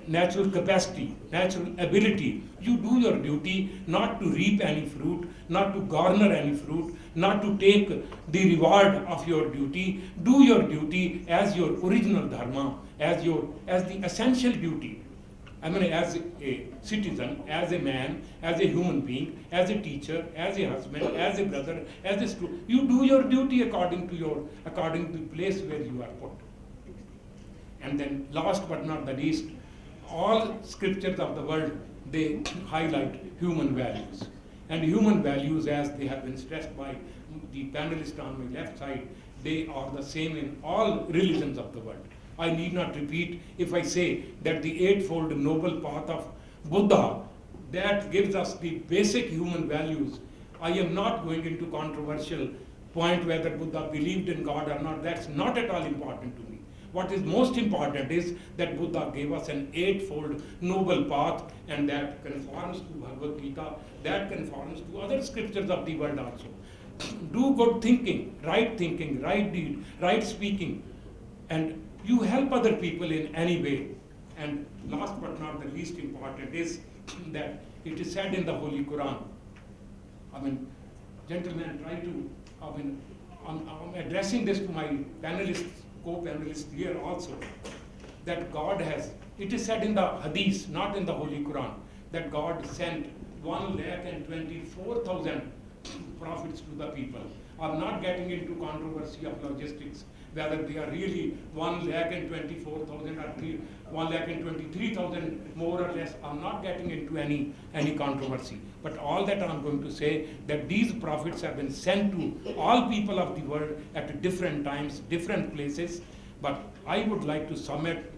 D: natural capacity, natural ability. You do your duty, not to reap any fruit, not to garner any fruit, not to take the reward of your duty. Do your duty as your original dharma, as the essential duty. I mean, as a citizen, as a man, as a human being, as a teacher, as a husband, as a brother, as a student. You do your duty according to the place where you are put. And then last but not the least, all scriptures of the world, they highlight human values. And human values, as they have been stressed by the panelist on my left side, they are the same in all religions of the world. I need not repeat if I say that the Eightfold Noble Path of Buddha, that gives us the basic human values. I am not going into controversial point whether Buddha believed in God or not. That's not at all important to me. What is most important is that Buddha gave us an eightfold noble path, and that conforms to Bhagavad Gita, that conforms to other scriptures of the world also. Do good thinking, right deed, right speaking, and you help other people in any way. And last but not the least important is that it is said in the Holy Quran. I mean, gentlemen, I'm addressing this to my panelists co-panelists here also, that God has, it is said in the Hadith, not in the Holy Quran, that God sent 1,24,000 prophets to the people. I'm not getting into controversy of logistics, whether they are really 1,24,000 or 1,23,000 more or less. I'm not getting into any controversy. But all that I'm going to say, that these prophets have been sent to all people of the world at different times, different places. But I would like to submit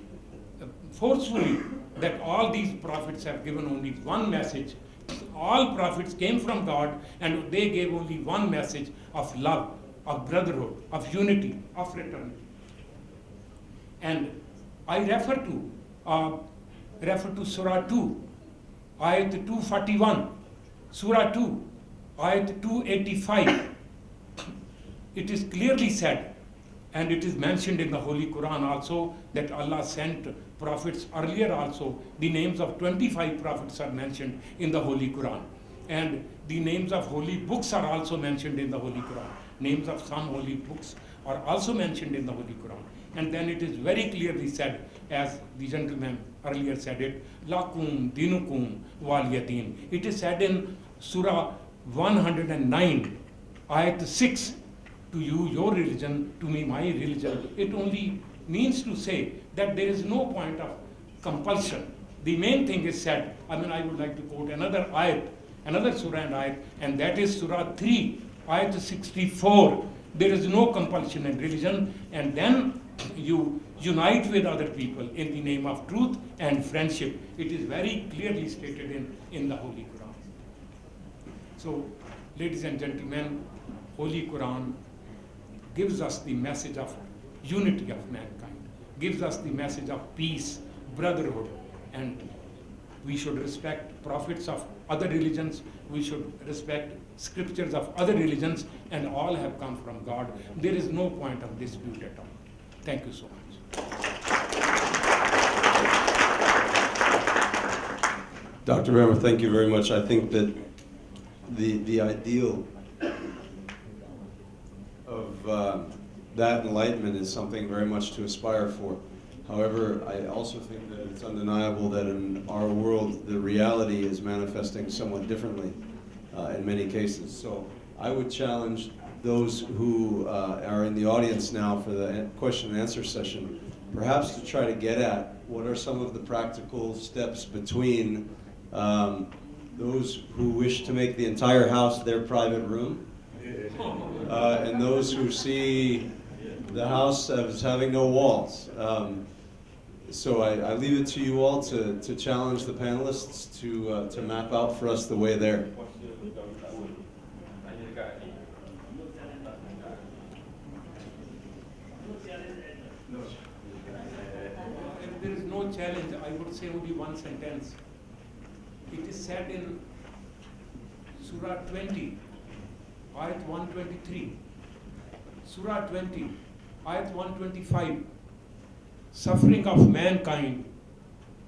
D: forcefully that all these prophets have given only one message. All prophets came from God, and they gave only one message of love, of brotherhood, of unity, of fraternity. And I refer to Surah 2, Ayat 241, Surah 2, Ayat 285. It is clearly said, and it is mentioned in the Holy Quran also, that Allah sent prophets earlier also. The names of 25 prophets are mentioned in the Holy Quran. And the names of holy books are also mentioned in the Holy Quran. Names of some holy books are also mentioned in the Holy Quran. And then it is very clearly said, as the gentleman earlier said it, Lakum dinukum waliyadin. It is said in Surah 109, Ayat 6, to you your religion, to me my religion. It only means to say that there is no point of compulsion. The main thing is said. I would like to quote another ayat, another surah and ayat, and that is Surah 3, Ayat 64. There is no compulsion in religion, and then you unite with other people in the name of truth and friendship. It is very clearly stated in the Holy Quran. So, ladies and gentlemen, Holy Quran gives us the message of unity of mankind, gives us the message of peace, brotherhood, and we should respect prophets of other religions, we should respect scriptures of other religions, and all have come from God. There is no point of dispute at all. Thank you so much.
A: Dr. Rammer, thank you very much. I think that the ideal of that enlightenment is something very much to aspire for. However, I also think that it's undeniable that in our world, the reality is manifesting somewhat differently in many cases. So I would challenge those who are in the audience now for the question and answer session, perhaps to try to get at what are some of the practical steps between those who wish to make the entire house their private room and those who see the house as having no walls. So I leave it to you all to challenge the panelists to map out for us the way there.
D: If there is no challenge, I would say only one sentence. It is said in Surah 20, Ayat 123, Surah 20, Ayat 125, suffering of mankind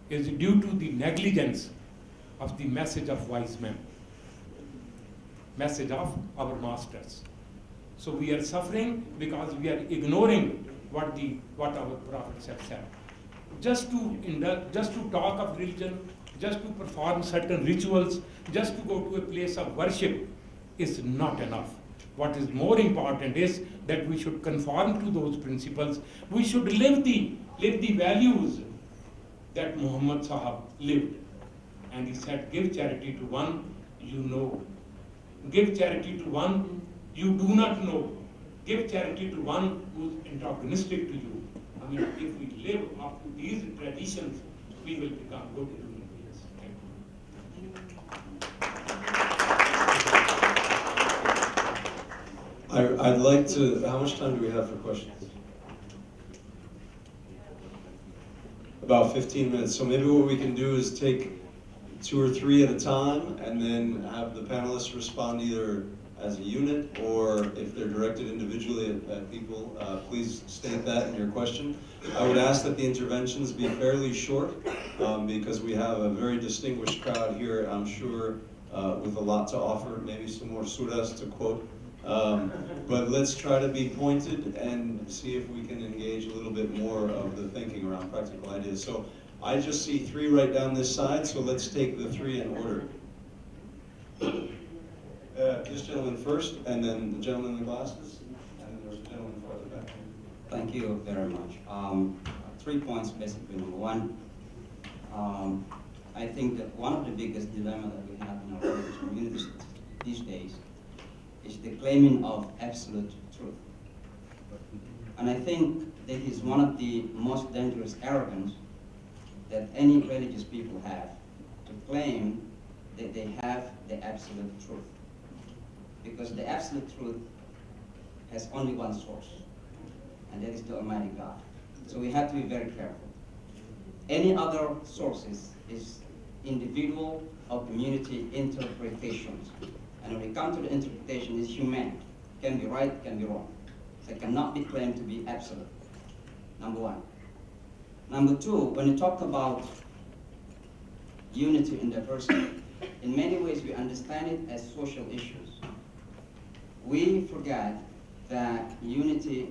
D: is due to the negligence of the message of wise men, message of our masters. So we are suffering because we are ignoring what our prophets have said. Just to talk of religion, just to perform certain rituals, just to go to a place of worship is not enough. What is more important is that we should conform to those principles. We should live the values that Muhammad Sahab lived. And he said, give charity to one you know. Give charity to one you do not know. Give charity to one who is antagonistic to you. If we live up to these traditions, we will become good human beings. Thank you.
A: I'd like to, how much time do we have for questions? About 15 minutes. So maybe what we can do is take 2 or 3 at a time and then have the panelists respond either as a unit or if they're directed individually at people, please state that in your question. I would ask that the interventions be fairly short because we have a very distinguished crowd here, I'm sure, with a lot to offer, maybe some more surahs to quote But let's try to be pointed and see if we can engage a little bit more of the thinking around practical ideas. So I just see three right down this side, so let's take the three in order. This gentleman first, and then the gentleman in the glasses, and then there's a gentleman farther back.
E: Thank you very much. 3 points basically. Number one, I think that one of the biggest dilemma that we have in our religious communities these days is the claiming of absolute truth. And I think that is one of the most dangerous arrogance that any religious people have, to claim that they have the absolute truth. Because the absolute truth has only one source, and that is the Almighty God. So we have to be very careful. Any other sources is individual or community interpretations. And when we come to the interpretation, it's human. Can be right, can be wrong. So it cannot be claimed to be absolute. Number one. Number two, when you talk about unity and diversity, in many ways we understand it as social issues. We forget that unity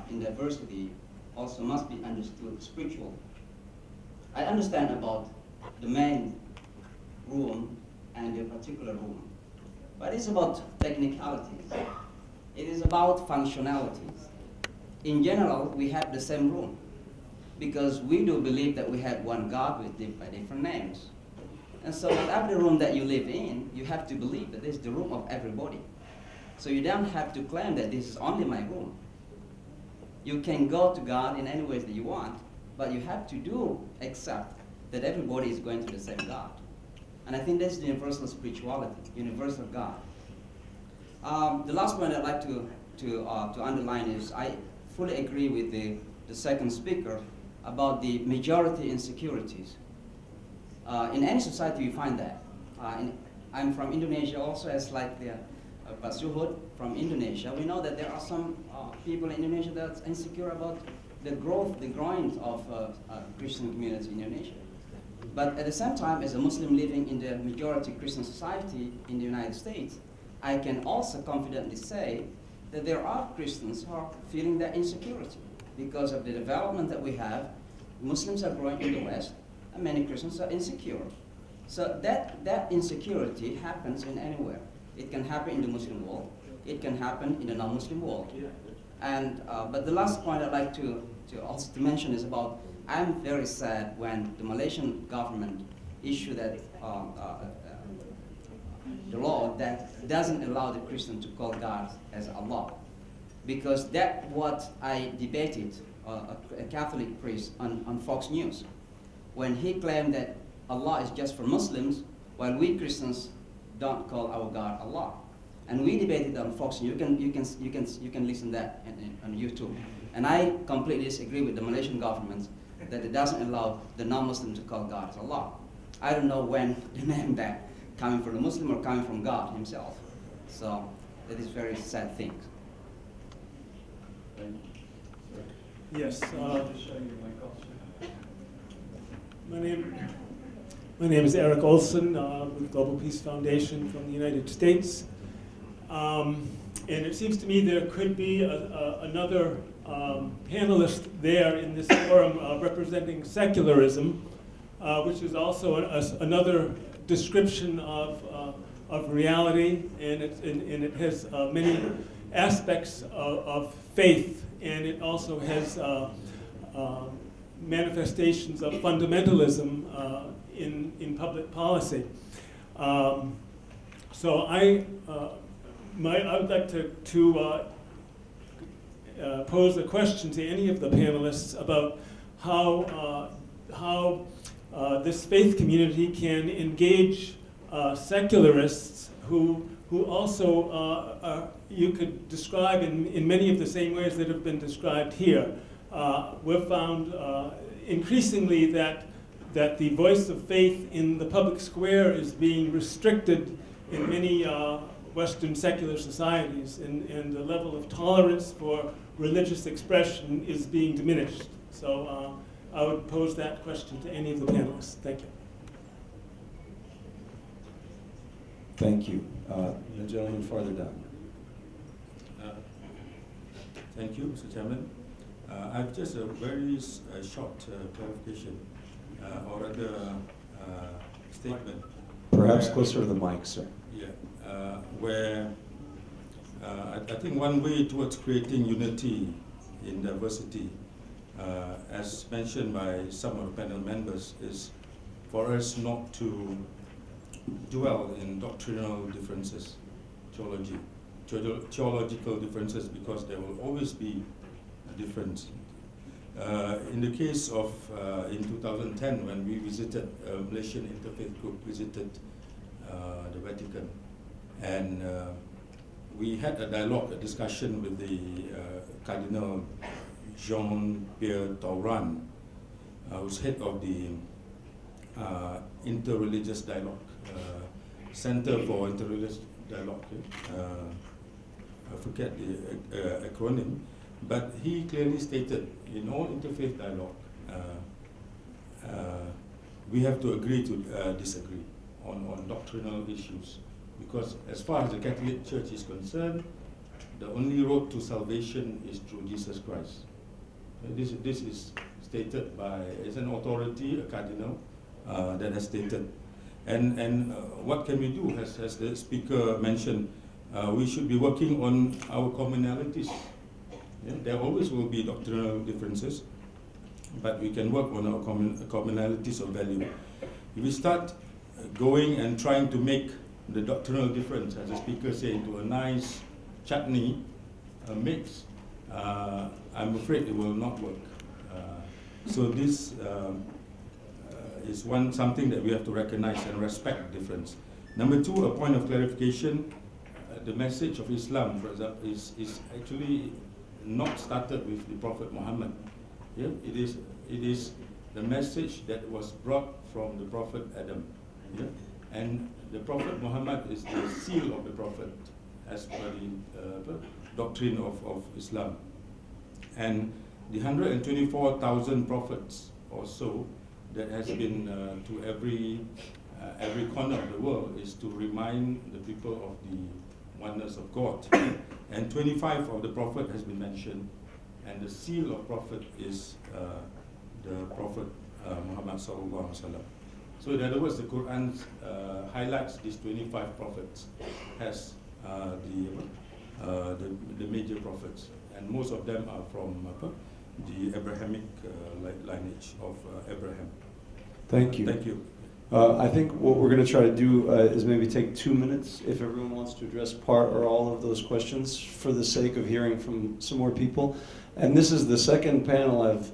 E: in diversity also must be understood spiritually. I understand about the main room and the particular room, but it's about technicalities. It is about functionalities. In general, we have the same room, because we do believe that we have one God by different names. And so whatever the room that you live in, you have to believe that this is the room of everybody. So you don't have to claim that this is only my room. You can go to God in any ways that you want, but you have to accept that everybody is going to the same God. And I think that's the universal spirituality, universal God. The last point I'd like to underline is I fully agree with the second speaker about the majority insecurities. In any society, you find that. I'm from Indonesia also, as like Pak Suhud from Indonesia. We know that there are some people in Indonesia that's insecure about the growing of Christian community in Indonesia. But at the same time, as a Muslim living in the majority Christian society in the United States, I can also confidently say that there are Christians who are feeling that insecurity because of the development that we have. Muslims are growing in the West, and many Christians are insecure. So that insecurity happens in anywhere. It can happen in the Muslim world. It can happen in the non-Muslim world. And but the last point I'd like to mention is about, I'm very sad when the Malaysian government issued that the law that doesn't allow the Christian to call God as Allah, because that's what I debated a Catholic priest on Fox News, when he claimed that Allah is just for Muslims, while we Christians don't call our God Allah. And we debated on Fox News. You can listen to that on YouTube. And I completely disagree with the Malaysian government that it doesn't allow the non-Muslim to call God as Allah. I don't know when the name that coming from the Muslim or coming from God himself. So that is very sad thing.
F: Yes. My name is Eric Olson with Global Peace Foundation from the United States. And it seems to me there could be another panelist there in this forum representing secularism, which is also another description of reality, and it has many aspects of faith, and it also has manifestations of fundamentalism in public policy. So I would like to pose a question to any of the panelists about how this faith community can engage secularists who also you could describe in many of the same ways that have been described here. We've found increasingly that the voice of faith in the public square is being restricted in many Western secular societies, and the level of tolerance for religious expression is being diminished. So I would pose that question to any of the panelists. Thank you.
A: Thank you. The gentleman farther down.
G: Thank you, Mr. Chairman. I have just a very short clarification, or rather statement.
A: Perhaps closer to the mic, sir.
G: Yeah, where I think one way towards creating unity in diversity, as mentioned by some of the panel members, is for us not to dwell in doctrinal differences, theological differences, because there will always be a difference. In the case of, in 2010, when we visited, Malaysian Interfaith group visited the Vatican, and we had a dialogue, a discussion with the Cardinal Jean-Pierre Tauran, who's head of the Interreligious Dialogue, Center for Interreligious Dialogue. I forget the acronym, but he clearly stated in all interfaith dialogue, we have to agree to disagree on doctrinal issues, because as far as the Catholic Church is concerned, the only road to salvation is through Jesus Christ. This is stated by, as an authority, a cardinal that has stated. And what can we do? As the speaker mentioned, we should be working on our commonalities. Yeah, there always will be doctrinal differences, but we can work on our commonalities of value. If we start going and trying to make the doctrinal difference, as the speaker said, into a nice chutney, a mix, I'm afraid it will not work. So this is something that we have to recognize and respect the difference. Number two, a point of clarification, the message of Islam, for example, is actually not started with the Prophet Muhammad. Yeah? It is the message that was brought from the Prophet Adam. Yeah? And the Prophet Muhammad is the seal of the Prophet as per the doctrine of Islam. And the 124,000 prophets or so that has been to every corner of the world is to remind the people of the oneness of God. And 25 of the prophet has been mentioned, and the seal of prophet is the Prophet Muhammad sallallahu alaihi wasallam. So in other words, the Quran highlights these 25 prophets as the major prophets, and most of them are from the Abrahamic lineage of Abraham.
A: Thank you.
G: Thank you.
A: I think what we're going to try to do is maybe take 2 minutes if everyone wants to address part or all of those questions for the sake of hearing from some more people. And this is the second panel I've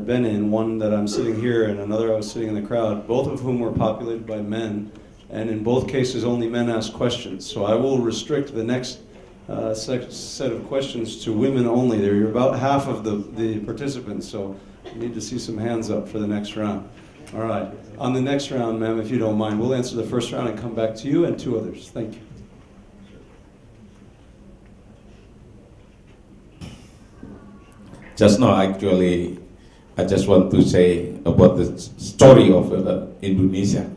A: been in, one that I'm sitting here and another I was sitting in the crowd, both of whom were populated by men. And in both cases, only men ask questions. So I will restrict the next set of questions to women only. They're about half of the participants, so we need to see some hands up for the next round. All right. On the next round, ma'am, if you don't mind, we'll answer the first round and come back to you and 2 others. Thank you.
H: Just now, actually, I just want to say about the story of Indonesia.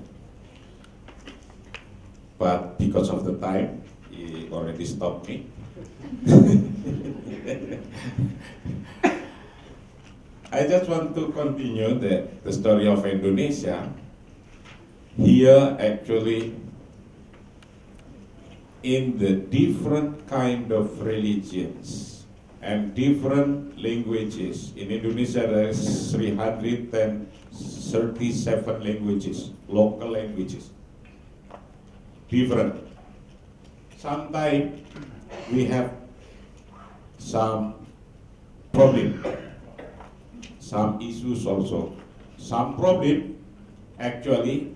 H: But because of the time, he already stopped me. I just want to continue the story of Indonesia. Here, actually, in the different kind of religions and different languages. In Indonesia, there is 337 languages, local languages. Different. Sometimes we have some problem. Some issues also. Some problem, actually,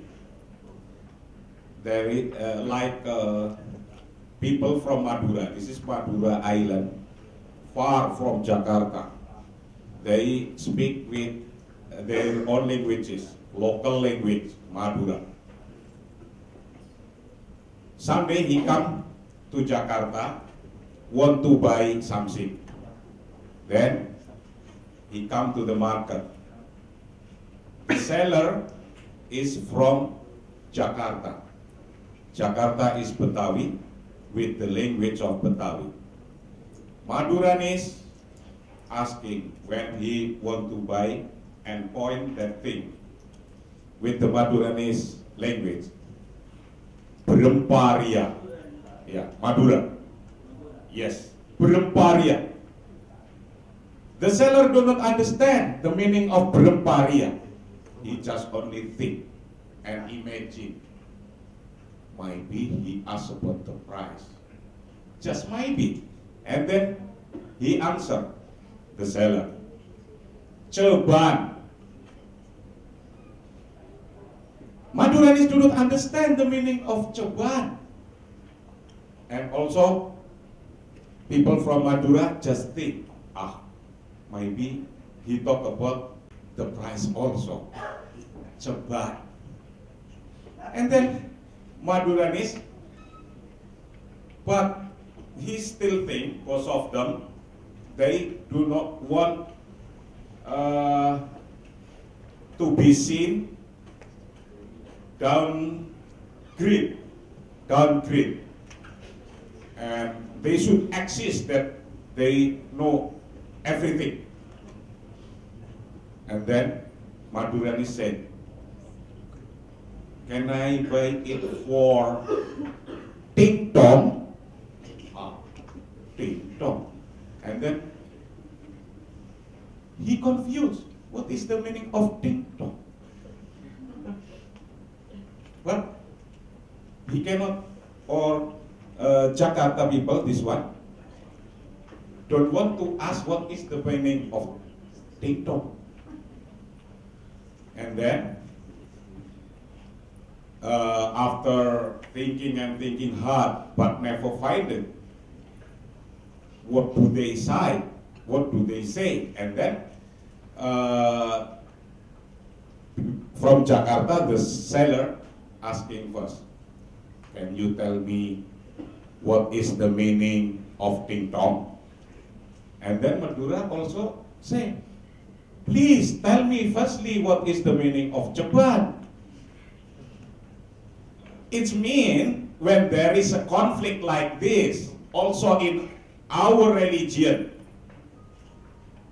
H: there is people from Madura. This is Madura Island, far from Jakarta. They speak with their own languages, local language, Madura. Someday he come to Jakarta, want to buy something. Then he come to the market. The seller is from Jakarta. Jakarta is Betawi with the language of Betawi. Maduranese asking when he want to buy and point that thing with the Maduranese language. Beremparia. Yeah, Madura. Yes, beremparia. The seller do not understand the meaning of beremparia. He just only think and imagine. Maybe he asked about the price. Just maybe. And then he answered the seller, Ceban. Maduranis do not understand the meaning of Ceban. And also, people from Madura just think, maybe he talk about the price also. Ceban. And then Maduranis, but he still think, most of them, they do not want to be seen downgrade, and they should exist that they know everything. And then Madurani said, can I buy it for ting tong? Ting tong. And then he confused. What is the meaning of ting tong? But he cannot, or Jakarta people, this one, don't want to ask what is the meaning of ting tong. And then, after thinking and thinking hard, but never find it, what do they say? What do they say? And then, from Jakarta, the seller asking first, can you tell me what is the meaning of ting tong? And then Madura also say, please tell me firstly what is the meaning of Ceban. It means when there is a conflict like this, also in our religion,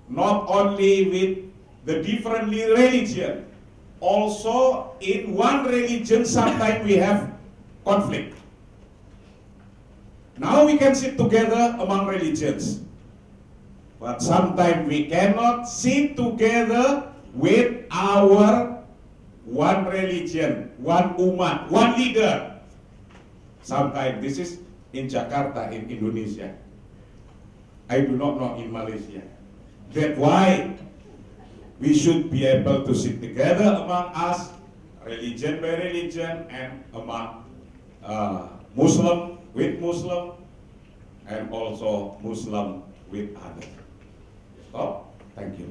H: not only with the different religion, also in one religion sometimes we have conflict. Now we can sit together among religions, but sometimes we cannot sit together with our one religion, one umat, one leader. Sometimes this is in Jakarta, in Indonesia. I do not know in Malaysia. That's why we should be able to sit together among us, religion by religion, and among Muslim with Muslim, and also Muslim with others. Stop. Thank you.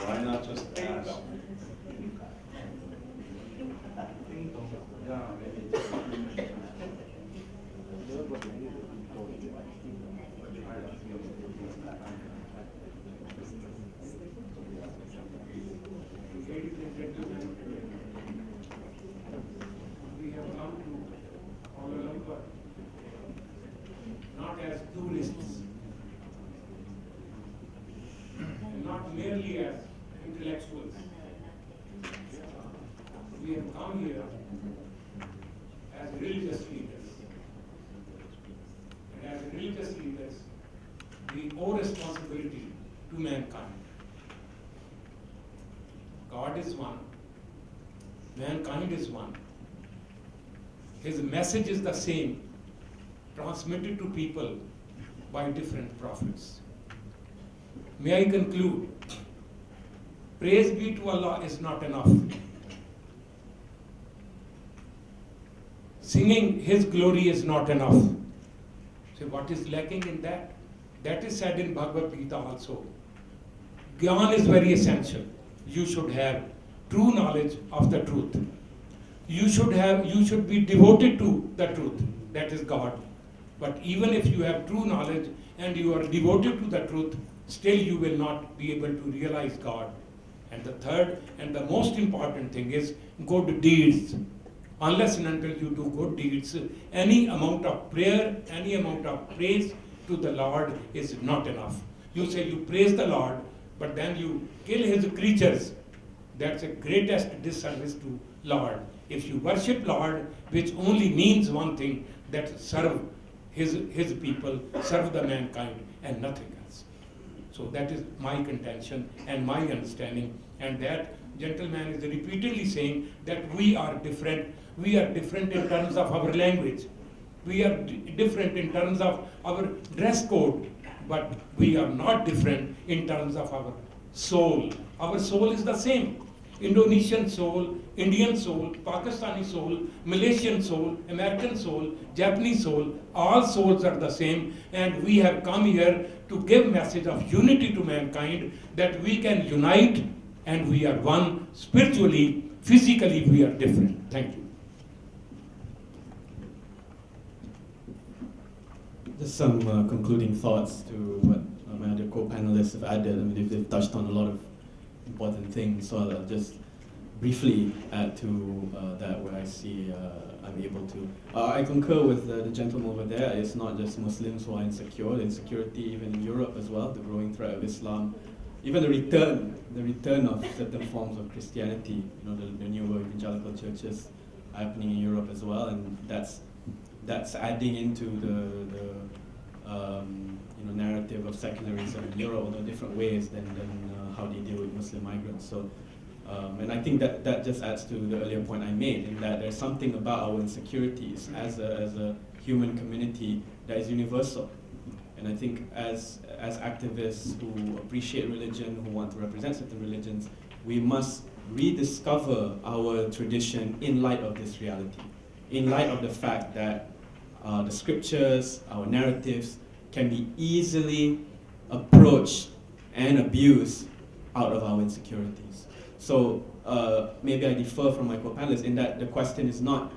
A: Why not just ask?
D: We have come to Kuala Lumpur not as tourists, and not merely as intellectuals. We have come here as religious leaders. And as religious leaders, we owe responsibility to mankind. God is one, mankind is one. His message is the same, transmitted to people by different prophets. May I conclude? Praise be to Allah is not enough. Singing His glory is not enough. So what is lacking in that? That is said in Bhagavad Gita also. Gyan is very essential. You should have true knowledge of the truth. You should be devoted to the truth, that is God. But even if you have true knowledge and you are devoted to the truth, still you will not be able to realize God. And the third and the most important thing is good deeds. unless and until you do good deeds, any amount of prayer, any amount of praise to the Lord is not enough. You say you praise the Lord, but then you kill his creatures. That's the greatest disservice to Lord. If you worship Lord, which only means one thing, that serve his people, serve the mankind, and nothing else. So that is my contention and my understanding. And that gentleman is repeatedly saying that we are different. We are different in terms of our language. We are different in terms of our dress code. But we are not different in terms of our soul. Our soul is the same. Indonesian soul, Indian soul, Pakistani soul, Malaysian soul, American soul, Japanese soul, all souls are the same, and we have come here to give message of unity to mankind, that we can unite and we are one spiritually, physically we are different. Thank you.
C: Just some concluding thoughts to what my other co-panelists have added. I mean, they've touched on a lot of important things, so I'll just briefly add to that where I see I'm able to. I concur with the gentleman over there. It's not just Muslims who are insecure. The insecurity even in Europe as well, the growing threat of Islam, even the return of certain forms of Christianity. You know, the newer evangelical churches are happening in Europe as well, and that's adding into the narrative of secularism in Europe, although different ways than how they deal with Muslim migrants. So, and I think that just adds to the earlier point I made, in that there's something about our insecurities as a human community that is universal. And I think as activists who appreciate religion, who want to represent certain religions, we must rediscover our tradition in light of this reality, in light of the fact that the scriptures, our narratives, can be easily approached and abused out of our insecurities. So maybe I differ from my co-panelists in that the question is not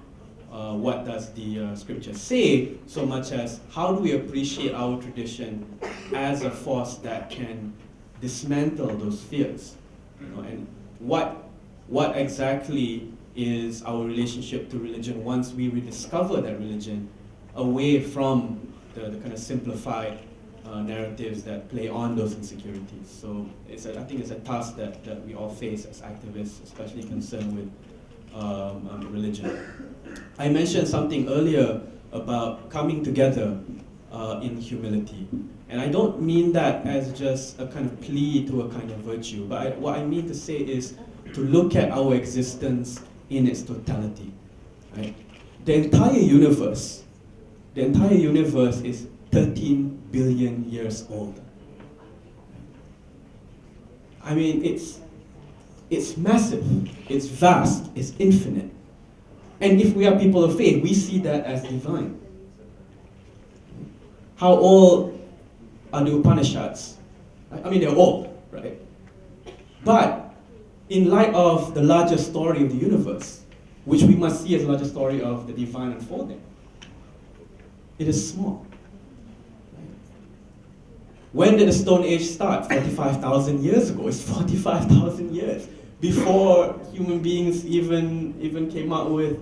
C: what does the scripture say, so much as how do we appreciate our tradition as a force that can dismantle those fears, you know, and what exactly is our relationship to religion once we rediscover that religion away from the kind of simplified narratives that play on those insecurities. So I think it's a task that we all face as activists, especially concerned with religion. I mentioned something earlier about coming together in humility. And I don't mean that as just a kind of plea to a kind of virtue, but what I mean to say is to look at our existence in its totality. Right? The entire universe is 13 billion years old. I mean, it's massive, it's vast, it's infinite. And if we are people of faith, we see that as divine. How old are the Upanishads? I mean, they're old, right? But in light of the larger story of the universe, which we must see as the larger story of the divine unfolding, it is small. When did the Stone Age start? 45,000 years ago. It's 45,000 years before human beings even came up with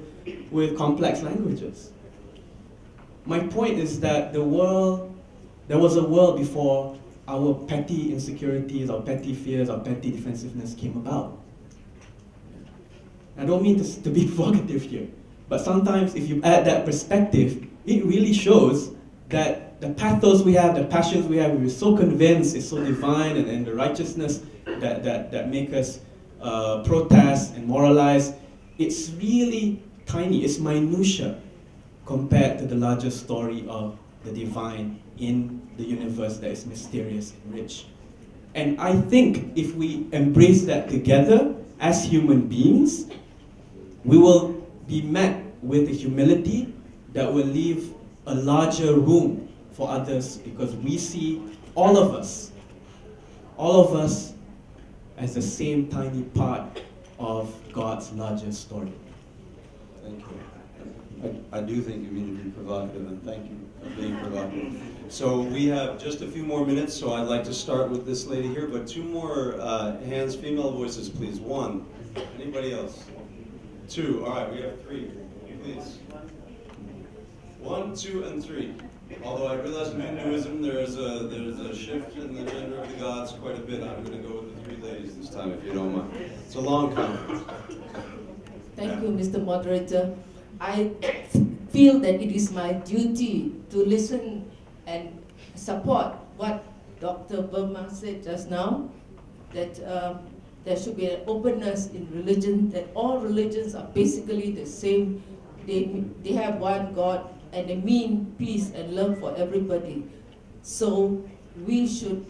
C: complex languages. My point is that there was a world before our petty insecurities, our petty fears, our petty defensiveness came about. I don't mean to be provocative here, but sometimes if you add that perspective, it really shows that the pathos we have, the passions we have, we're so convinced it's so divine, and the righteousness that make us protest and moralize, it's really tiny, it's minutia compared to the larger story of the divine in the universe that is mysterious and rich. And I think if we embrace that together as human beings, we will be met with a humility that will leave a larger room for others, because we see all of us as the same tiny part of God's larger story.
A: Thank you. I do think you mean to be provocative, and thank you for being provocative. So we have just a few more minutes, so I'd like to start with this lady here, but two more hands, female voices, please. One. Anybody else? Two. All right, we have three. please. 1, 2, and 3. Although I realize in Hinduism there's a shift in the gender of the gods quite a bit. I'm going to go with the 3 ladies this time, if you don't mind. It's a long conference.
I: Thank you, Mr. Moderator. I feel that it is my duty to listen and support what Dr. Burma said just now, that there should be an openness in religion, that all religions are basically the same. They have one God, and they mean peace and love for everybody. So we should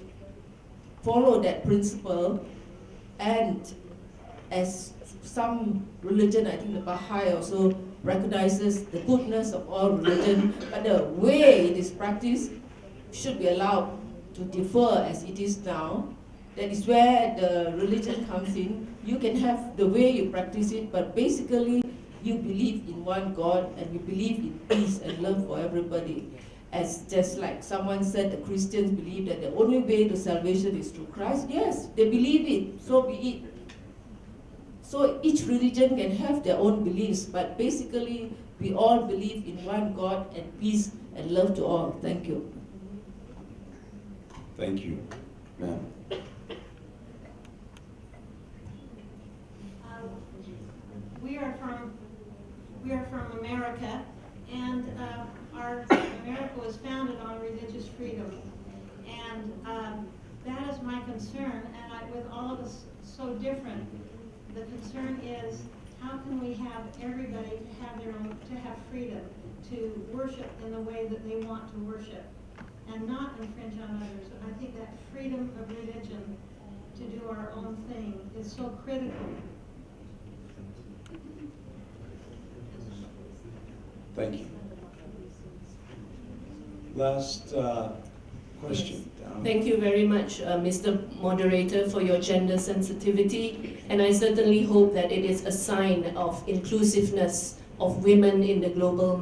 I: follow that principle, and as some religion, I think the Baha'i also recognizes the goodness of all religion, but the way it is practiced should be allowed to differ as it is now. That is where the religion comes in. You can have the way you practice it, but basically you believe in one God and you believe in peace and love for everybody. As just like someone said, the Christians believe that the only way to salvation is through Christ. Yes, they believe it, so be it. So each religion can have their own beliefs, but basically we all believe in one God and peace and love to all. Thank you.
A: Thank you, ma'am.
J: We are from America, and our America was founded on religious freedom, and that is my concern. And with all of us so different, the concern is how can we have everybody to have their own, to have freedom to worship in the way that they want to worship, and not infringe on others. And I think that freedom of religion to do our own thing is so critical.
A: Thank you. Last question. Down.
I: Thank you very much, Mr. Moderator, for your gender sensitivity, and I certainly hope that it is a sign of inclusiveness of women in the global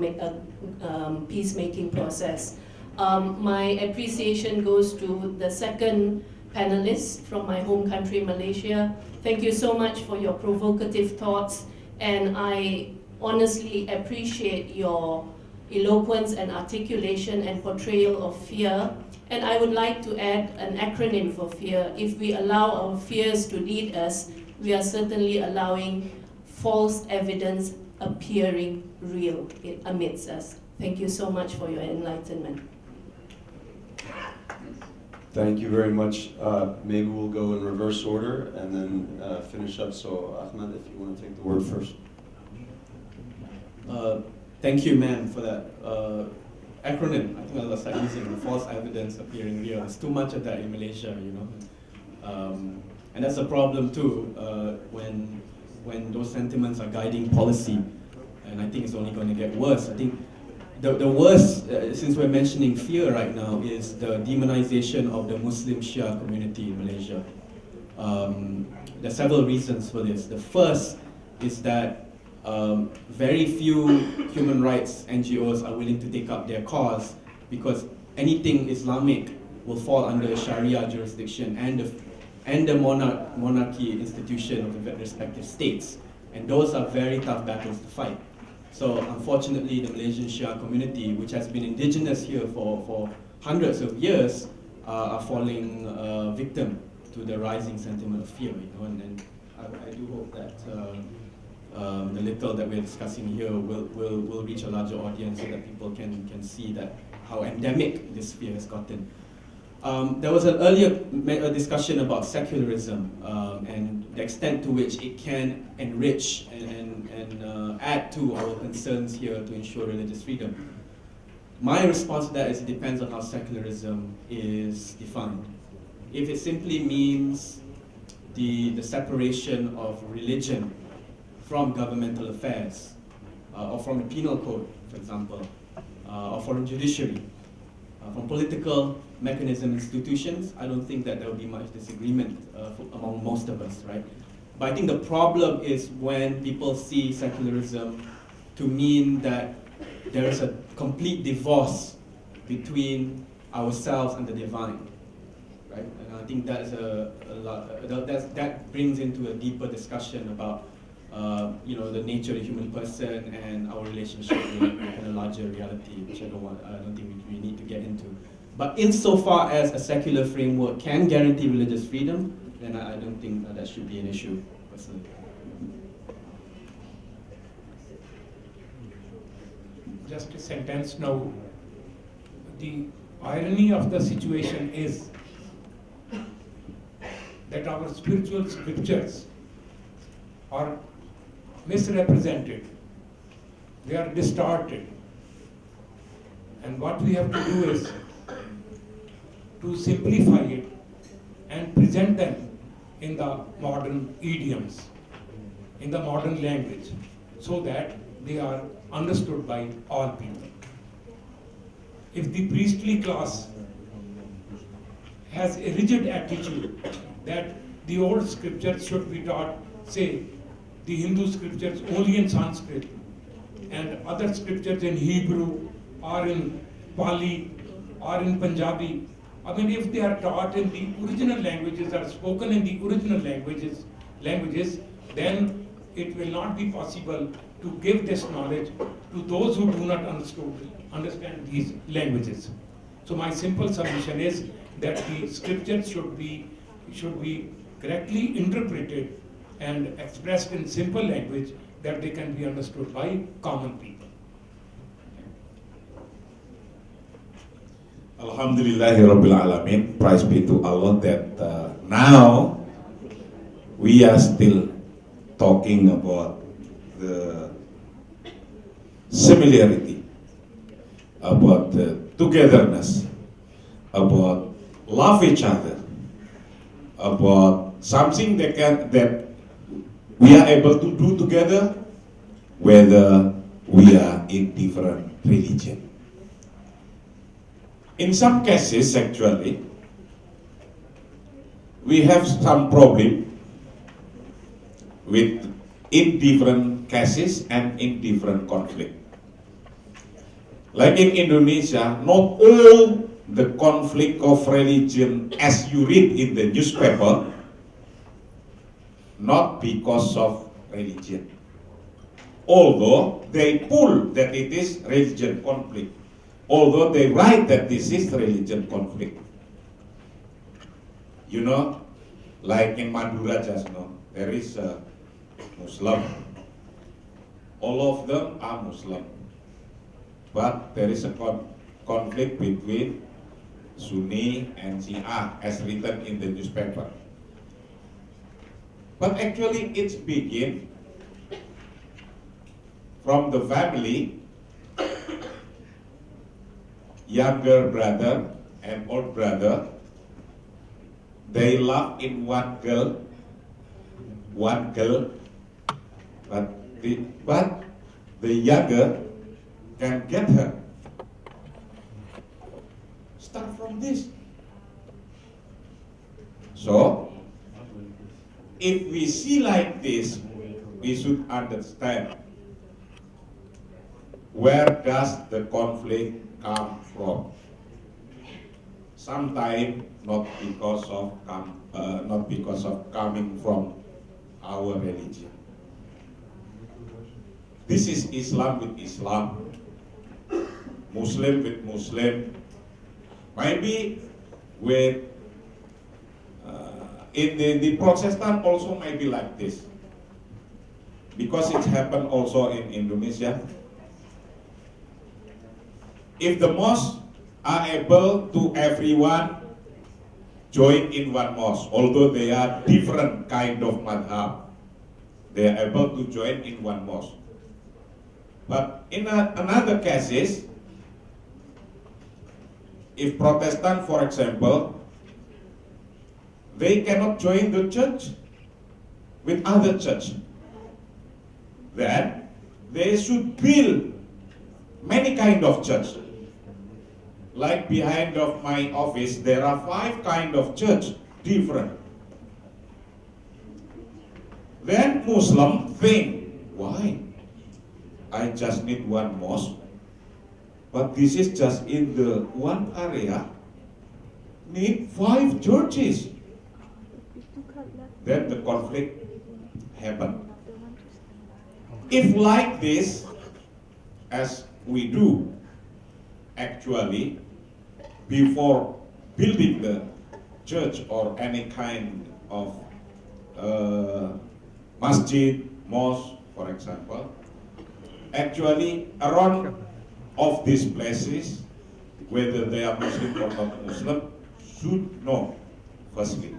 I: peacemaking process. My appreciation goes to the second panelist from my home country, Malaysia. Thank you so much for your provocative thoughts, and I honestly appreciate your eloquence and articulation and portrayal of fear. And I would like to add an acronym for fear. If we allow our fears to lead us, we are certainly allowing false evidence appearing real amidst us. Thank you so much for your enlightenment.
A: Thank you very much. Maybe we'll go in reverse order and then finish up. So Ahmed, if you want to take the word first.
C: Thank you, ma'am, for that acronym. I think I'll start using false evidence appearing real. There's too much of that in Malaysia, you know. And that's a problem too when those sentiments are guiding policy. And I think it's only going to get worse. I think the worst, since we're mentioning fear right now, is the demonization of the Muslim Shia community in Malaysia. There are several reasons for this. The first is that very few human rights NGOs are willing to take up their cause because anything Islamic will fall under Sharia jurisdiction and the monarchy institution of the respective states. And those are very tough battles to fight. So unfortunately, the Malaysian Shia community, which has been indigenous here for hundreds of years, are falling victim to the rising sentiment of fear. You know? And I do hope that the little that we're discussing here will reach a larger audience so that people can see that how endemic this fear has gotten. There was an earlier discussion about secularism and the extent to which it can enrich and add to our concerns here to ensure religious freedom. My response to that is it depends on how secularism is defined. If it simply means the separation of religion from governmental affairs, or from the penal code, for example, or from judiciary, from political mechanism institutions, I don't think that there will be much disagreement among most of us, right? But I think the problem is when people see secularism to mean that there is a complete divorce between ourselves and the divine, right? And I think that's that brings into a deeper discussion about the nature of the human person and our relationship with a larger reality, which I don't think we need to get into. But insofar as a secular framework can guarantee religious freedom, then I don't think that should be an issue, personally.
D: Just a sentence now. The irony of the situation is that our spiritual scriptures are misrepresented. They are distorted. And what we have to do is to simplify it and present them in the modern idioms, in the modern language, so that they are understood by all people. If the priestly class has a rigid attitude that the old scriptures should be taught, say, the Hindu scriptures only in Sanskrit, and other scriptures in Hebrew or in Pali or in Punjabi, I mean, if they are taught in the original languages, are spoken in the original languages, then it will not be possible to give this knowledge to those who do not understand these languages. So my simple submission is that the scriptures should be correctly interpreted and expressed in simple language that they can be understood by common people.
H: Alhamdulillahi Rabbil Alamin, praise be to Allah that now we are still talking about the similarity, about the togetherness, about love each other, about something that we are able to do together, whether we are in different religion. In some cases, actually, we have some problem with in different cases and in different conflict. Like in Indonesia, not all the conflict of religion as you read in the newspaper, not because of religion. Although they pull that it is religion conflict. Although they write that this is religion conflict. You know, like in Madura just now, there is a Muslim. All of them are Muslim. But there is a conflict between Sunni and Shia as written in the newspaper. But actually it's begin from the family. Younger brother and old brother, they love in one girl, but the younger can get her. Start from this. So, if we see like this, we should understand where does the conflict come from. Sometimes not because of coming from our religion. This is Islam with Islam, Muslim with Muslim. Maybe with in the Protestant also might be like this, because it happened also in Indonesia. If the mosque are able to everyone join in one mosque, although they are different kind of madhab, they are able to join in one mosque. But in another cases, if Protestant, for example, they cannot join the church with other church, then they should build many kind of church. Like behind of my office, there are 5 kind of church, different. Then Muslim think, why? I just need one mosque, but this is just in the one area, need 5 churches. Then the conflict happened.
B: If like this, as we do, actually, before building the church or any kind of masjid, mosque, for example, actually around of these places, whether they are Muslim or not Muslim, should know, firstly,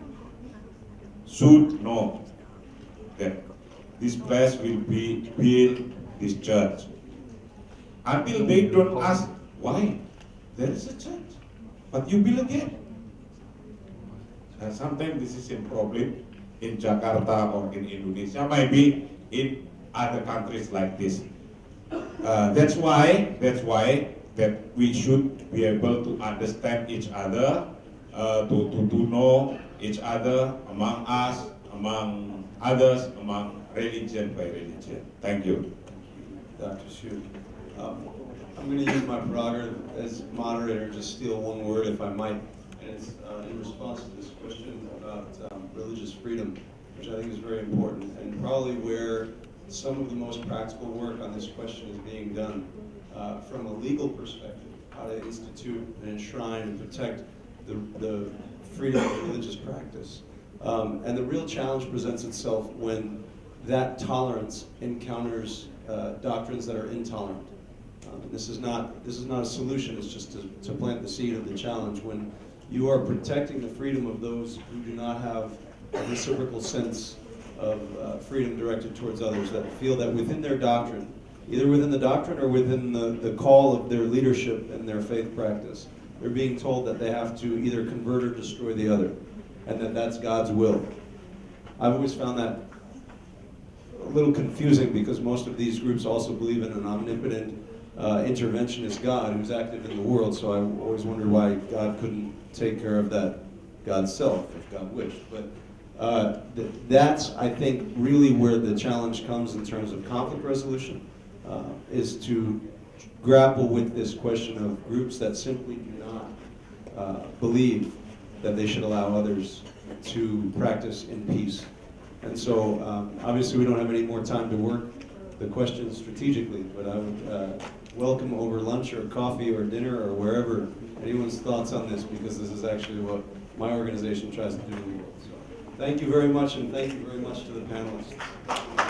B: should know that this place will be built, this church. Until they don't ask, why? There is a church, but you build again. And sometimes this is a problem in Jakarta or in Indonesia, maybe in other countries like this. That's why that we should be able to understand each other, to know each other among us, among others, among religion by religion. Thank you.
A: Dr. Hsu. I'm going to use my prerogative as moderator and just steal one word, if I might. And it's in response to this question about religious freedom, which I think is very important, and probably where some of the most practical work on this question is being done from a legal perspective, how to institute and enshrine and protect the freedom of religious practice. And the real challenge presents itself when that tolerance encounters doctrines that are intolerant. This is not a solution, it's just to plant the seed of the challenge. When you are protecting the freedom of those who do not have a reciprocal sense of freedom directed towards others, that feel that within their doctrine, either within the doctrine or within the call of their leadership and their faith practice, they're being told that they have to either convert or destroy the other, and that that's God's will. I've always found that a little confusing because most of these groups also believe in an omnipotent interventionist God who's active in the world, so I always wondered why God couldn't take care of that God's self if God wished. But that's, I think, really where the challenge comes in terms of conflict resolution, is to grapple with this question of groups that simply do not believe that they should allow others to practice in peace. And so, obviously we don't have any more time to work the question strategically, but I would welcome over lunch or coffee or dinner or wherever anyone's thoughts on this, because this is actually what my organization tries to do in the world. So, thank you very much, and thank you very much to the panelists.